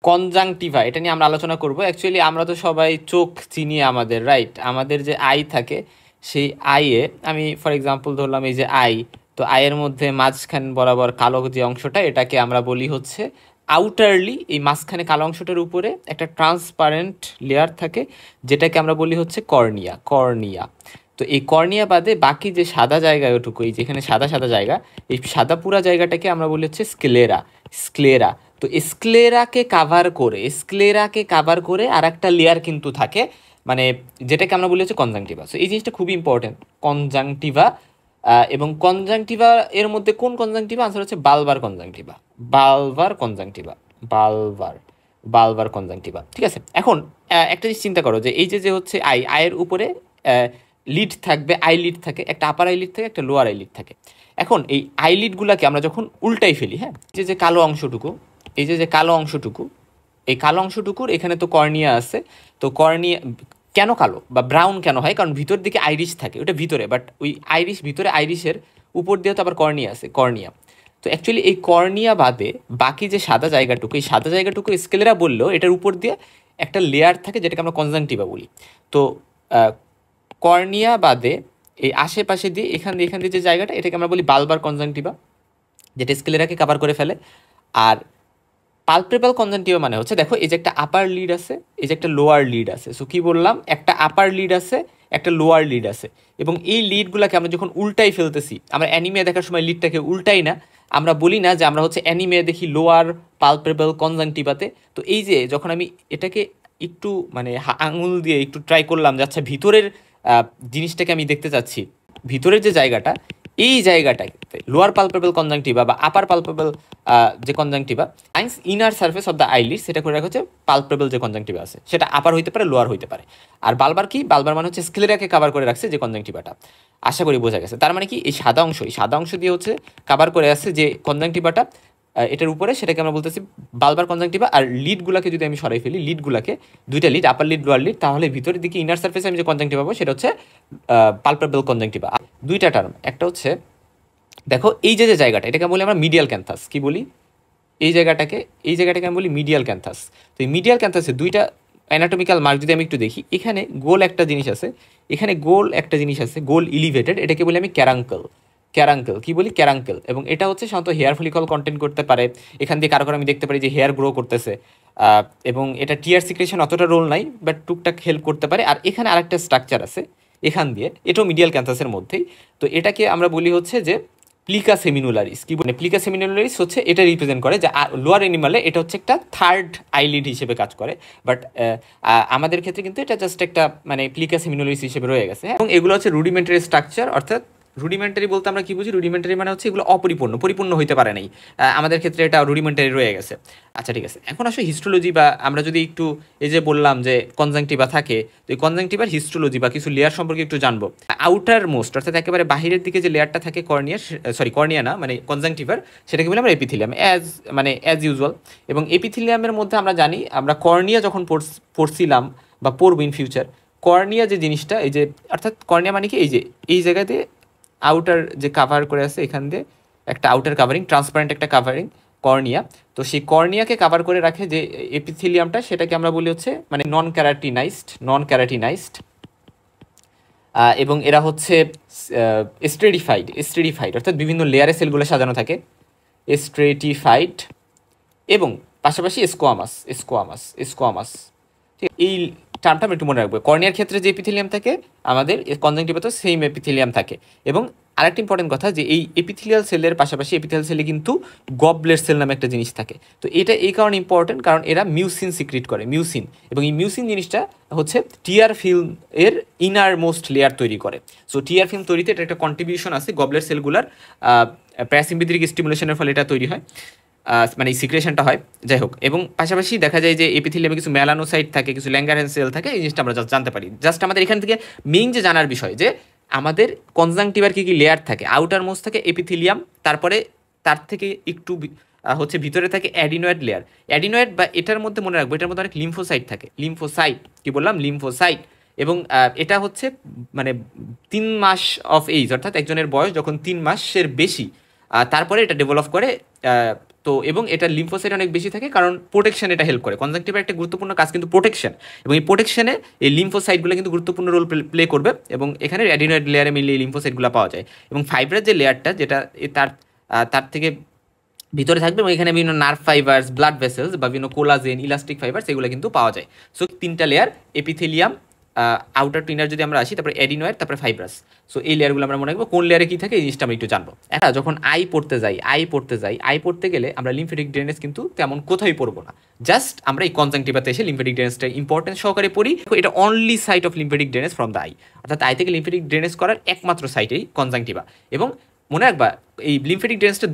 Conjunctiva, এটা নিয়ে আমরা আলোচনা করব। অ্যাকচুয়ালি আমরা তো সবাই চোখ চিনি আমাদের, রাইট? আমাদের যে আই থাকে, সেই আইয়ে আমি ফর এক্সাম্পল ধরলাম এই যে আই, তো আইয়ের মধ্যে মাঝখান বরাবর কালো যে অংশটা, এটাকে আমরা বলি হচ্ছে আউটারলি। এই মাঝখানে কালো অংশটার উপরে একটা ট্রান্সপারেন্ট লেয়ার থাকে, যেটাকে আমরা বলি হচ্ছে কর্নিয়া। কর্নিয়া, তো এই কর্নিয়া বাদে বাকি যে সাদা জায়গা, ওটুকু এই যেখানে সাদা সাদা জায়গা, এই সাদা পুরা জায়গাটাকে আমরা বলি হচ্ছে স্ক্লেরা। স্ক্লেরা, তো স্ক্লেরাকে কাভার করে আর একটা লেয়ার কিন্তু থাকে, মানে যেটাকে আমরা বলি হচ্ছে কনজাংটিভা। সো এই জিনিসটা খুবই ইম্পর্টেন্ট, কনজাংটিভা। এবং কনজাংটিভা এর মধ্যে কোন কনজাংটিভা? আনসার হচ্ছে bulbar conjunctiva. Bulbar conjunctiva, bulbar bulbar conjunctiva. ঠিক আছে, এখন একটা জিনিস চিন্তা করো যে এই যে হচ্ছে আয়ের উপরে লিড থাকবে, আইলিড থাকে, একটা আপার আইলিড থাকে, একটা লোয়ার আইলিড থাকে। এখন এই আইলিডগুলোকে আমরা যখন উল্টাই ফেলি, হ্যাঁ, যে কালো অংশটুকু, এই যে কালো অংশটুকু, এই কালো অংশটুকুর এখানে তো কর্নিয়া আছে। তো কর্নিয়া কেন কালো বা ব্রাউন কেন হয়? কারণ ভিতর দিকে আইরিশ থাকে, ওটা ভিতরে, বাট ওই আইরিশ ভিতরে, আইরিশের উপর দিয়ে তো আবার কর্নিয়া আছে, কর্নিয়া। তো অ্যাকচুয়ালি এই কর্নিয়া বাদে বাকি যে সাদা জায়গাটুকু, এই সাদা জায়গাটুকু স্কেলেরা বললেও এটার উপর দিয়ে একটা লেয়ার থাকে, যেটাকে আমরা কনজাংটিভা বলি। তো কর্নিয়া বাদে এই আশেপাশে দিয়ে এখান দিয়ে যে জায়গাটা, এটাকে আমরা বলি বালবার কনজাংটিভা, যেটা স্কেলেরাকে কাভার করে ফেলে। আর পালপেবল কনজাংটিভা মানে হচ্ছে, দেখো এই যে একটা আপার লিড আছে, এই যে একটা লোয়ার লিড আছে। সো কি বললাম, একটা আপার লিড আছে, একটা লোয়ার লিড আছে, এবং এই লিডগুলোকে আমরা যখন উল্টাই ফেলতেছি, আমরা অ্যানিমে দেখার সময় লিডটাকে উল্টাই না, আমরা বলি না যে আমরা হচ্ছে অ্যানিমে দেখি লোয়ার পালপেবল কনজাংটিভাতে। তো এই যে যখন আমি এটাকে একটু মানে আঙুল দিয়ে একটু ট্রাই করলাম যে আচ্ছা ভিতরের জিনিসটাকে আমি দেখতে চাচ্ছি, ভিতরের যে জায়গাটা, এই জায়গাটায় লোয়ার পালপেবল কনজাংটিভা বা আপার পালপেবল যে conjunctiva, lines inner surface of the eyelid, সেটা করে রাখা হচ্ছে পালপেবল যে কনজাংটিভা আছে, সেটা আপার হইতে পারে, লোয়ার হইতে পারে। আর বালবার কি? বালবার মানে হচ্ছে স্ক্লেরাকে কাভার করে রাখছে যে কনজাংটিভাটা। আশা করি বোঝা গেছে। তার মানে কি, এই সাদা অংশ, এই সাদা অংশ দিয়ে হচ্ছে কাভার করে আসছে যে কনজাংটিভাটা এটার উপরে, সেটাকে আমরা বলতেছি বালবার কনজাংটিভা। আর লিডগুলোকে যদি আমি সরাই ফেলি, লিডগুলোকে দুইটা লিড, আপার লিড, লোয়ার লিড, তাহলে ভিতরের দিকে ইনার সার্ফেসে আমি যে কনজাংটিভা পাবো সেটা হচ্ছে পালপেবল কনজাংটিভা। দুইটা টার্ম, একটা হচ্ছে দেখো এই যে জায়গাটা, এটাকে বলি আমরা মিডিয়াল ক্যান্থাস। কি বলি? এই জায়গাটাকে আমি বলি মিডিয়াল ক্যান্থাস। তো এই মিডিয়াল ক্যান্থাসে দুইটা অ্যানাটমিক্যাল মার্ক যদি আমি একটু দেখি, এখানে গোল একটা জিনিস আছে, এখানে গোল একটা জিনিস আছে, গোল ইলিভেটেড, এটাকে বলি আমি ক্যারাঙ্কেল। ক্যারাঙ্কেল, কি বলি? ক্যারাঙ্কেল। এবং এটা হচ্ছে সাধারণত হেয়ার ফলিকল কন্টেন্ট করতে পারে। এখান দিয়ে কারো আমি দেখতে পারি যে হেয়ার গ্রো করতেছে, এবং এটা টিয়ার সিক্রেশন অতটা রোল নাই, বাট টুকটাক হেল্প করতে পারে। আর এখানে আরেকটা স্ট্রাকচার আছে এখান দিয়ে, এটাও মিডিয়াল ক্যান্থাসের মধ্যেই। তো এটাকে আমরা বলি হচ্ছে যে প্লিকা সেমিনুলারিস। কি বলে? প্লিকা সেমিনুলারিস হচ্ছে এটা রিপ্রেজেন্ট করে যে লোয়ার অ্যানিমালে এটা হচ্ছে একটা থার্ড আইলিড হিসেবে কাজ করে, বাট আমাদের ক্ষেত্রে কিন্তু এটা জাস্ট একটা মানে প্লিকা সেমিনুলারিস হিসেবে রয়ে গেছে। এবং এগুলো হচ্ছে রুডিমেন্টারি স্ট্রাকচার, অর্থাৎ রুডিমেন্টারি বলতে আমরা কি বুঝি? রুডিমেন্টারি মানে হচ্ছে এগুলো অপরিপূর্ণ, পরিপূর্ণ হইতে পারে নাই, আমাদের ক্ষেত্রে এটা রুডিমেন্টারি রয়ে গেছে। আচ্ছা ঠিক আছে, এখন আসলে হিস্টোলজি, বা আমরা যদি একটু এই যে বললাম যে কনজাংটিভা থাকে, তো এই কনজাংটিভার হিস্টোলজি বা কিছু লেয়ার সম্পর্কে একটু জানবো। আউটার মোস্ট, অর্থাৎ একেবারে বাহিরের দিকে যে লেয়ারটা থাকে কর্নিয়ার, সরি কর্নিয়া না, মানে কনজাংটিভার, সেটাকে বলি আমরা এপিথেলিয়াম, অ্যাজ ইউজুয়াল। এবং এপিথেলিয়ামের মধ্যে আমরা জানি, আমরা কর্নিয়া যখন পড়ছিলাম বা পড়ব ইন ফিউচার, কর্নিয়া যে জিনিসটা, এই যে অর্থাৎ কর্নিয়া মানে কি, এই যে এই জায়গাতে আউটার যে কাভার করে আছে, এখান দিয়ে একটা আউটার কাভারিং, ট্রান্সপারেন্ট একটা কাভারিং, কর্নিয়া। তো সেই কর্নিয়াকে কাভার করে রাখে যে এপিথেলিয়ামটা, সেটাকে আমরা বলি হচ্ছে মানে নন ক্যারাটিনাইজড। এবং এরা হচ্ছে স্ট্রেটিফাইড, অর্থাৎ বিভিন্ন লেয়ারে সেলগুলো সাজানো থাকে, স্ট্রেটিফাইড। এবং পাশাপাশি স্কোয়ামাস। ঠিক, এই টার্মটা আমি একটু মনে রাখবো। কর্নিয়ার ক্ষেত্রে যে এপিথেলিয়াম থাকে, আমাদের কনজাংটিভাতেও সেম এপিথেলিয়াম থাকে। এবং আরেকটা ইম্পর্টেন্ট কথা, যে এই এপিথেলিয়াল সেলের পাশাপাশি এপিথেলিয়াল সেলে কিন্তু গবলেট সেল নামে একটা জিনিস থাকে। তো এটা এই কারণে ইম্পর্টেন্ট, কারণ এরা মিউসিন সিক্রিট করে, মিউসিন। এবং এই মিউসিন জিনিসটা হচ্ছে টিয়ার ফিল্ম এর ইনার মোস্ট লেয়ার তৈরি করে। সো টিয়ার ফিল্ম তৈরিতে এটা একটা কন্ট্রিবিউশন আছে গবলেট সেলগুলার, প্যারাসিম্পেথিক স্টিমুলেশনের ফলে এটা তৈরি হয়, মানে সিক্রেশনটা হয়। যাই হোক, এবং পাশাপাশি দেখা যায় যে এপিথেলিয়ামে কিছু মেলানোসাইট থাকে, কিছু ল্যাঙ্গারহ্যান্স সেল থাকে, এই জিনিসটা আমরা জানতে পারি। জাস্ট আমাদের এখান থেকে মেইন যে জানার বিষয়, যে আমাদের কনজাংটিভার কী কী লেয়ার থাকে। আউটার মোস্ট থাকে এপিথেলিয়াম, তারপরে তার থেকে একটু হচ্ছে ভিতরে থাকে অ্যাডিনয়েড লেয়ার। অ্যাডিনয়েড বা এটার মধ্যে মনে রাখবো, এটার মধ্যে অনেক লিম্ফোসাইট থাকে, লিম্ফোসাইট, কি বললাম? লিম্ফোসাইট। এবং এটা হচ্ছে মানে 3 মাস অফ এইজ, অর্থাৎ একজনের বয়স যখন 3 মাসের বেশি, তারপরে এটা ডেভেলপ করে তো এবং এটা লিম্ফোসাইট অনেক বেশি থাকে কারণ প্রোটেকশন এটা হেল্প করে। কনজাংটিভার একটা গুরুত্বপূর্ণ কাজ কিন্তু প্রোটেকশন, এবং এই প্রোটেকশনে এই লিম্ফোসাইটগুলো কিন্তু গুরুত্বপূর্ণ রোল প্লে করবে, এবং এখানে অ্যাডিনয়েড লেয়ারে মিলিয়ে এই লিম্ফোসাইটগুলো পাওয়া যায়। এবং ফাইবারের যে লেয়ারটা যেটা তার থেকে ভিতরে থাকবে, এবং এখানে বিভিন্ন নার্ভ ফাইবার্স, ব্লাড ভেসেলস বা বিভিন্ন কোলাজেন, ইলাস্টিক ফাইবার্স এগুলো কিন্তু পাওয়া যায়। সো 3টা layer, epithelium, outer to inner যদি আমরা আসি, তারপরে অ্যাডিনয়েড, তারপরে ফাইব্রাস। সো এই লেয়ারগুলো আমরা মনে রাখবো। কোন লেয়ারে কী থাকে এই জিনিসটা আমরা একটু জানবো। এটা যখন আই পড়তে গেলে আমরা লিম্ফেটিক ড্রেনেজ কিন্তু তেমন কোথায় পড়বো না, জাস্ট আমরা এই কনজাংটিভাতে এসে লিম্ফেটিক ড্রেনেজটা ইম্পর্টেন্স সহকারে পড়ি। এটা only site of lymphatic drainage from the eye, অর্থাৎ আই থেকে লিম্ফেটিক ড্রেনেজ করার একমাত্র সাইটেই কনজাংটিভা। এবং মনে রাখবা এই লিম্ফেটিক ড্রেনেজটা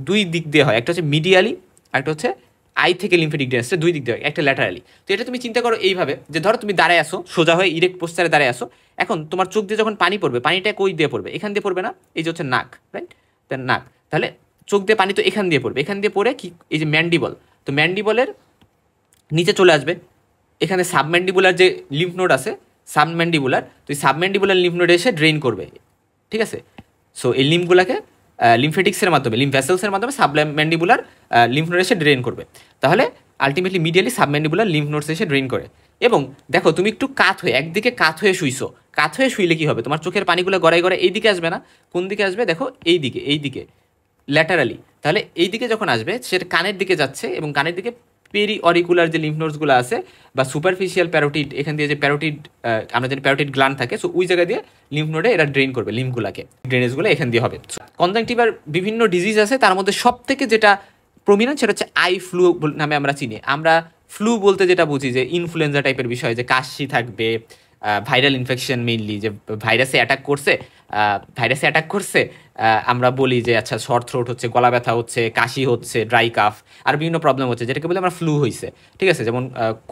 দুই দিক দিয়ে হয়, একটা হচ্ছে মিডিয়ালি, একটা হচ্ছে আই থেকে লিম্ফেটিক ড্রেনেজটা দুই দিক দিয়ে হয়, একটা ল্যাটারালি। তো এটা তুমি চিন্তা করো এইভাবে যে ধরো তুমি দাঁড়ায় আসো, সোজা হয়ে ইরেক্ট পোস্টারে দাঁড়ায় আসো, এখন তোমার চোখ দিয়ে যখন পানি পড়বে, পানিটা কই দিয়ে পড়বে? এখান দিয়ে পড়বে না? এই যে হচ্ছে নাক, রাইট? নাক, তাহলে চোখ দিয়ে পানি তো এখান দিয়ে পড়বে, এখান দিয়ে পড়ে কি এই যে ম্যান্ডিবল, তো ম্যান্ডিবলের নিচে চলে আসবে, এখানে সাবম্যান্ডিবুলার যে লিম্ফ নোড আছে, সাবম্যান্ডিবুলার, তো এই সাবম্যান্ডিবুলার লিম্ফ নোডে এসে ড্রেন করবে, ঠিক আছে? সো এই লিম্ফগুলোকে লিম্ফেটিক্সের মাধ্যমে, লিম্ফ ভ্যাসেলসের মাধ্যমে সাবম্যান্ডিবুলার লিম্ফ নোড এসে ড্রেন করবে। তাহলে ultimately medially submandibular lymph nodes এসে ড্রেন করে। এবং দেখো তুমি একটু একদিকে কাত হয়ে শুইছো, কাত হয়ে শুইলে কি হবে? তোমার চোখের পানিগুলো গড়াই গড়াই এই দিকে আসবে না? কোন দিকে আসবে? দেখো এই দিকে ল্যাটারালি। তাহলে এই দিকে যখন আসবে সেটা কানের দিকে যাচ্ছে, এবং কানের দিকে পেরি অরিকুলার যে লিম্ফ নোডসগুলো আছে বা সুপারফিশিয়াল প্যারোটিড, এখান দিয়ে যে প্যারোটিড, আমরা জানি প্যারোটিড গ্ল্যান্ড থাকে, সো ওই জায়গা দিয়ে লিম্ফ নোডে এরা ড্রেন করবে লিম্ফগুলোকে, ড্রেনেজগুলো এখান দিয়ে হবে। কনজাংটিভার বিভিন্ন ডিজিজ আছে, তার মধ্যে সব থেকে যেটা প্রমিনেন্ট সেটা হচ্ছে আই ফ্লু নামে আমরা চিনি। আমরা ফ্লু বলতে যেটা বুঝি যে ইনফ্লুয়েঞ্জা টাইপের বিষয়, যে কাশি থাকবে, ভাইরাল ইনফেকশন মেইনলি, যে ভাইরাসে অ্যাটাক করছে, আমরা বলি যে আচ্ছা শর্ট থ্রোট হচ্ছে, গলা ব্যথা হচ্ছে, কাশি হচ্ছে, ড্রাই কাফ, আর বিভিন্ন প্রবলেম হচ্ছে, যেটাকে বলে আমরা ফ্লু হয়েছে, ঠিক আছে? যেমন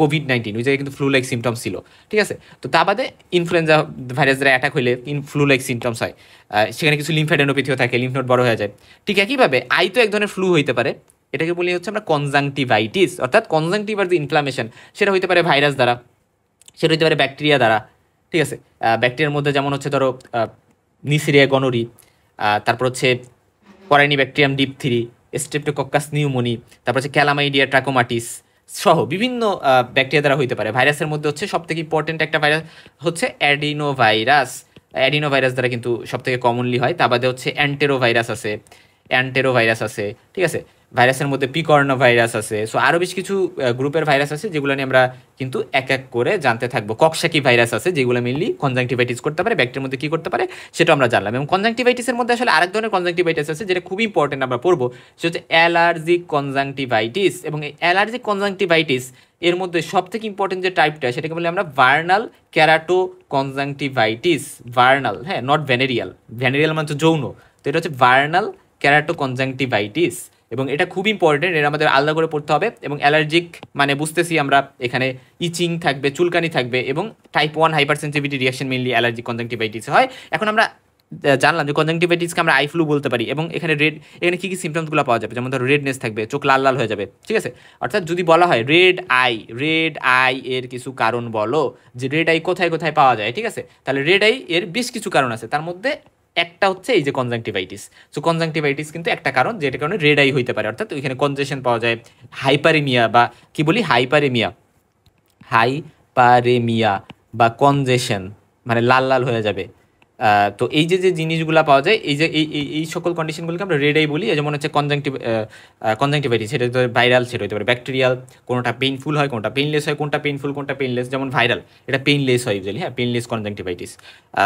কোভিড-19 ওই জায়গায় কিন্তু ফ্লু লাইক সিমটমস ছিল, ঠিক আছে? তো তা বাদে ইনফ্লুয়েঞ্জা ভাইরাস দ্বারা অ্যাটাক হইলে ফ্লু লাইক সিমটমস হয়, সেখানে কিছু লিম্ফ্যাডেনোপ্যাথিও থাকে, লিম্ফ নোড বড় হয়ে যায়। ঠিক একইভাবে আই তো এক ধরনের ফ্লু হইতে পারে, এটাকে বলি হচ্ছে আমরা কনজাংটিভাইটিস, অর্থাৎ কনজাংটিভার যে ইনফ্লামেশন সেটা হইতে পারে ভাইরাস দ্বারা, সেটা হইতে পারে ব্যাকটেরিয়া দ্বারা, ঠিক আছে? ব্যাকটেরিয়ার মধ্যে যেমন হচ্ছে ধরো নিসেরিয়া গনোরি, তারপর হচ্ছে পরাইনি ব্যাকটেরিয়াম ডিপথিরি, স্ট্রেপ্টোকক্কাস নিউমোনি, তারপর হচ্ছে ক্যালামাইডিয়া ট্রাকোমাটিস সহ বিভিন্ন ব্যাকটেরিয়া দ্বারা হইতে পারে। ভাইরাসের মধ্যে হচ্ছে সবথেকে ইম্পর্টেন্ট একটা ভাইরাস হচ্ছে অ্যাডিনোভাইরাস দ্বারা কিন্তু সবথেকে কমনলি হয়। তা বাদে হচ্ছে অ্যান্টেরোভাইরাস আছে, ঠিক আছে? ভাইরাসের মধ্যে পিকর্নো ভাইরাস আছে। সো আরও বেশ কিছু গ্রুপের ভাইরাস আছে যেগুলো নিয়ে আমরা কিন্তু এক এক করে জানতে থাকবো। কক্সাকি ভাইরাস আছে যেগুলো মেনলি কনজাংটিভাইটিস করতে পারে, ব্যাকটেরিয়ার মধ্যে কী করতে পারে সেটা আমরা জানলাম। এবং কনজাংটিভাইটিসের মধ্যে আসলে আরেক ধরনের কনজাংটিভাইটিস আছে যেটা খুবই ইম্পর্টেন্ট, আমরা পড়বো, সেটা হচ্ছে অ্যালার্জিক কনজাংটিভাইটিস। এবং এই অ্যালার্জিক কনজাংটিভাইটিস এর মধ্যে সবথেকে ইম্পর্টেন্ট যে টাইপটা সেটাকে বলে আমরা ভার্নাল ক্যারাটো কনজাংটিভাইটিস। ভার্নাল, হ্যাঁ, নট ভ্যানেরিয়াল মানে হচ্ছে যৌন, তো এটা হচ্ছে ভার্নাল ক্যারাটো কনজাংটিভাইটিস। এবং এটা খুব ইম্পর্টেন্ট, এটা আমাদের আলাদা করে পড়তে হবে। এবং অ্যালার্জিক মানে বুঝতেছি আমরা এখানে ইচিং থাকবে, চুলকানি থাকবে, এবং type 1 hyper sensitivity reaction mainly allergic conjunctivitis হয়। এখন আমরা জানলাম যে কনজাংটিভাইটিসকে আমরা আই ফ্লু বলতে পারি। এবং এখানে এখানে কী কী সিমটমসগুলো পাওয়া যাবে, যেমন ধরো রেডনেস থাকবে, চোখ লাল লাল হয়ে যাবে, ঠিক আছে? অর্থাৎ যদি বলা হয় রেড আই এর কিছু কারণ বলো, যে রেড আই কোথায় কোথায় পাওয়া যায়, ঠিক আছে? তাহলে রেড আই এর বেশ কিছু কারণ আছে, তার মধ্যে একটা হচ্ছে এই যে কনজাংটিভাইটিস। সো কনজাংটিভাইটিস কিন্তু একটা কারণ যেটার কারণে রেড আই হইতে পারে, অর্থাৎ ওইখানে কনজেশন পাওয়া যায়, হাইপারেমিয়া বা কি বলি হাইপারেমিয়া বা কনজেশন, মানে লাল লাল হয়ে যাবে। তো এই যে জিনিসগুলো পাওয়া যায়, এই যে এই সকল কন্ডিশনগুলোকে আমরা রেড আই বলি। যেমন হচ্ছে কনজাংটিভাইটিস, সেটা হতে পারে ভাইরাল, সেটা হতে পারে ব্যাকটেরিয়াল, কোনোটা পেইনফুল হয়, কোনোটা পেইনলেস হয়, কোনটা পেইনফুল কোনটা পেইনলেস, যেমন ভাইরাল এটা পেইনলেস হয় ইউজুয়ালি, হ্যাঁ, পেইনলেস কনজাংটিভাইটিস।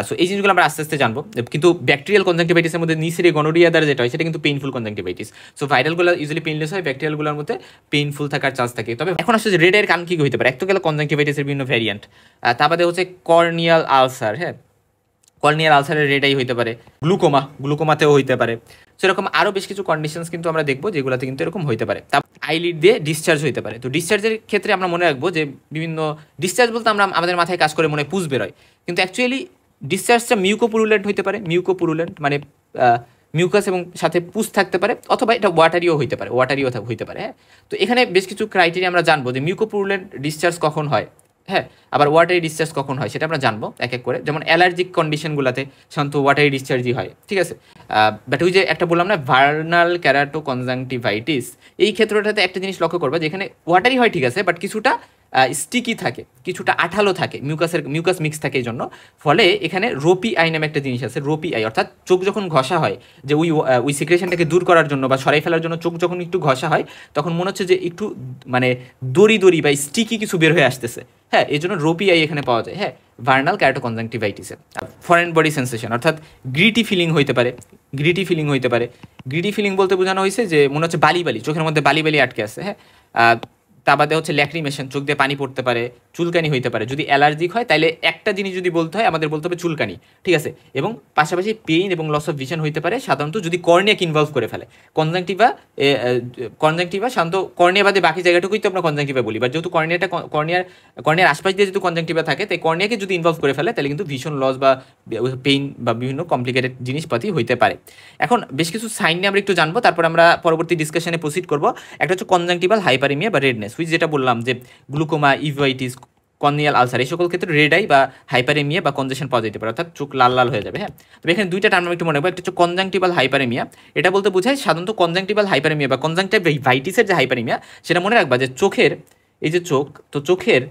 সো এই জিনিসগুলো আমরা আস্তে আস্তে জানবো। কিন্তু ব্যাকটেরিয়াল কনজাংটিভাইটিসের মধ্যে নিসেরিয়া গনোরিয়া দ্বারা যেটা হয় সেটা কিন্তু পেইনফুল কনজাংটিভাইটিস। সো ভাইরালগুলো ইউজুয়ালি পেইনলেস হয়, ব্যাকটেরিয়ালগুলোর মধ্যে পেইনফুল থাকার চান্স থাকে। তবে এখন আসলে যে রেড আইয়ের কারণ কী হতে পারে, এক তো গেল কনজাংটিভাইটিসের বিভিন্ন ভ্যারিয়েন্ট, তার বাদে হচ্ছে কর্নিয়াল আলসার, হ্যাঁ, কর্নিয়াল আলসারের রেড আই হইতে পারে, গ্লুকোমাতেও হইতে পারে। সেরকম আরও বেশ কিছু কন্ডিশনস কিন্তু আমরা দেখবো যেগুলোতে কিন্তু এরকম হইতে পারে। তারপর আইলিড দিয়ে ডিসচার্জ হইতে পারে। তো ডিসচার্জের ক্ষেত্রে আমরা মনে রাখবো যে বিভিন্ন ডিসচার্জ বলতে আমরা আমাদের মাথায় কাজ করে মনে পুজ বেরোয়, কিন্তু অ্যাকচুয়ালি ডিসচার্জটা মিউকোপুরুলেন্ট হইতে পারে। মিউকোপুরুলেন্ট মানে মিউকাস এবং সাথে পুজ থাকতে পারে, অথবা এটা ওয়াটারিও হইতে পারে, হ্যাঁ। তো এখানে বেশ কিছু ক্রাইটেরিয়া আমরা জানবো যে মিউকোপুরুলেন্ট ডিসচার্জ কখন হয়। হ্যাঁ, আবার ওয়াটারি ডিসচার্জ কখন হয় সেটা আমরা জানবো এক এক করে। যেমন অ্যালার্জিক কন্ডিশনগুলোতে সাধারণত ওয়াটারি ডিসচার্জই হয়, ঠিক আছে। বাট ওই যে একটা বললাম না ভার্নাল ক্যারাটো কনজাংটিভাইটিস, এই ক্ষেত্রটাতে একটা জিনিস লক্ষ্য করবা, যেখানে ওয়াটারি হয় ঠিক আছে, বাট কিছুটা স্টিকি থাকে, কিছুটা আঠালো থাকে, মিউকাস মিক্স থাকে, এই জন্য ফলে এখানে রোপি আই নামে একটা জিনিস আছে। রোপি আই অর্থাৎ চোখ যখন ঘষা হয়, যে ওই সিক্রেশনটাকে দূর করার জন্য বা সরাই ফেলার জন্য চোখ যখন একটু ঘষা হয়, তখন মনে হচ্ছে যে একটু মানে দড়ি দড়ি বা স্টিকি কিছু বের হয়ে আসতেছে। হ্যাঁ, এই জন্য রোপি আই এখানে পাওয়া যায়। হ্যাঁ, ভার্নাল ক্যারাটো কনজাংটিভাইটিসে ফরেন বডি সেন্সেশন অর্থাৎ গ্রিটি ফিলিং হইতে পারে। গ্রিটি ফিলিং বলতে বোঝানো হয়েছে যে মনে হচ্ছে বালি বালি, চোখের মধ্যে বালি বালি আটকে আছে। হ্যাঁ, তা বাদে হচ্ছে ল্যাক্রিমেশন, চোখ দিয়ে পানি পড়তে পারে, চুলকানি হইতে পারে। যদি অ্যালার্জিক হয় তাহলে একটা জিনিস যদি বলতে হয় আমাদের বলতে হবে চুলকানি, ঠিক আছে। এবং পাশাপাশি পেইন এবং লস অফ ভিশন হইতে পারে সাধারণত যদি কর্নিয়াকে ইনভলভ করে ফেলে। কনজাংটিভা সাধারণত কর্নিয়া বাদে বাকি জায়গাটুকুই তো আমরা কনজাংটিভা বলি, বাট যেহেতু কর্নিয়ার আশপাশ দিয়ে যেহেতু কনজাংটিভা থাকে, তাই কর্নিয়াকে যদি ইনভলভ করে ফেলে তাহলে কিন্তু ভিশন লস বা পেইন বা বিভিন্ন কমপ্লিকেটেড জিনিসপাতি হইতে পারে। এখন বেশ কিছু সাইন নিয়ে আমরা একটু জানবো, তারপর আমরা পরবর্তী ডিসকাশনে প্রসিড করবো। একটা হচ্ছে কনজাংটিভাল হাইপারেমিয়া বা রেডনেস, হুইচ যেটা বললাম যে গ্লুকোমা, ইউভাইটিস, কর্নিয়াল আলসার, এই সকল ক্ষেত্রে রেড আই বা হাইপারেমিয়া বা কনজেশন পাওয়া যেতে পারে, অর্থাৎ চোখ লাল লাল হয়ে যাবে। হ্যাঁ, তবে এখানে দুইটা টার্ম একটু মনে রাখবো। একটা হচ্ছে কনজাংটিভাল হাইপারেমিয়া, এটা বলতে বোঝায় সাধারণত কনজাংটিভাল হাইপারেমিয়া বা কনজাংটিভাইটিসের যে হাইপারেমিয়া, সেটা মনে রাখবা যে চোখের এই যে চোখের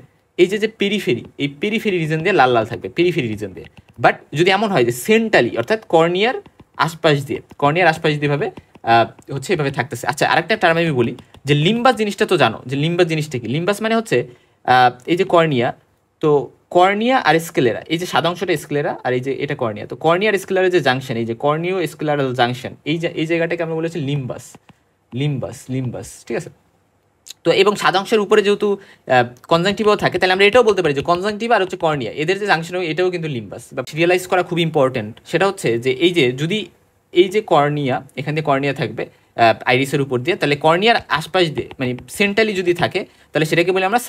এই যে পেরিফেরি, এই পেরিফেরি রিজন দিয়ে লাল লাল থাকবে, পেরিফেরি রিজন দিয়ে। বাট যদি এমন হয় যে সেন্টালি অর্থাৎ কর্নিয়ার আশপাশ দিয়ে ভাবে হচ্ছে এভাবে থাকতেছে। আচ্ছা, আরেকটা টার্ম আমি বলি যে লিম্বাস জিনিসটা তো জানো, যে লিম্বাস জিনিসটা কি? লিম্বাস মানে হচ্ছে এই যে কর্নিয়া, তো কর্নিয়া আর স্ক্লেরা, এই যে সাদা অংশটা স্ক্লেরা আর এই যে এটা কর্নিয়া, তো কর্নিয়া আর স্ক্লেরার যে জাংশন, এই যে কর্নিও স্ক্লেরাল জাংশন, এই জায়গাটাকে আমরা বলেছি লিম্বাস, ঠিক আছে। তো এবং সাদা অংশের উপরে যেহেতু কনজাংটিভাও থাকে, তাহলে আমরা এটাও বলতে পারি যে কনজাংটিভা আর হচ্ছে কর্নিয়া, এদের যে জাংশন, এটাও কিন্তু লিম্বাস। বা রিয়েলাইজ করা খুব ইম্পর্টেন্ট, সেটা হচ্ছে যে যদি এই যে কর্নিয়া, এখান দিয়ে কর্নিয়া থাকবে আইরিসের উপর দিয়ে, তাহলে কর্নিয়ার আশপাশ দিয়ে মানে সেন্ট্রালি যদি থাকে, তাহলে সেটাকে বলে আমরা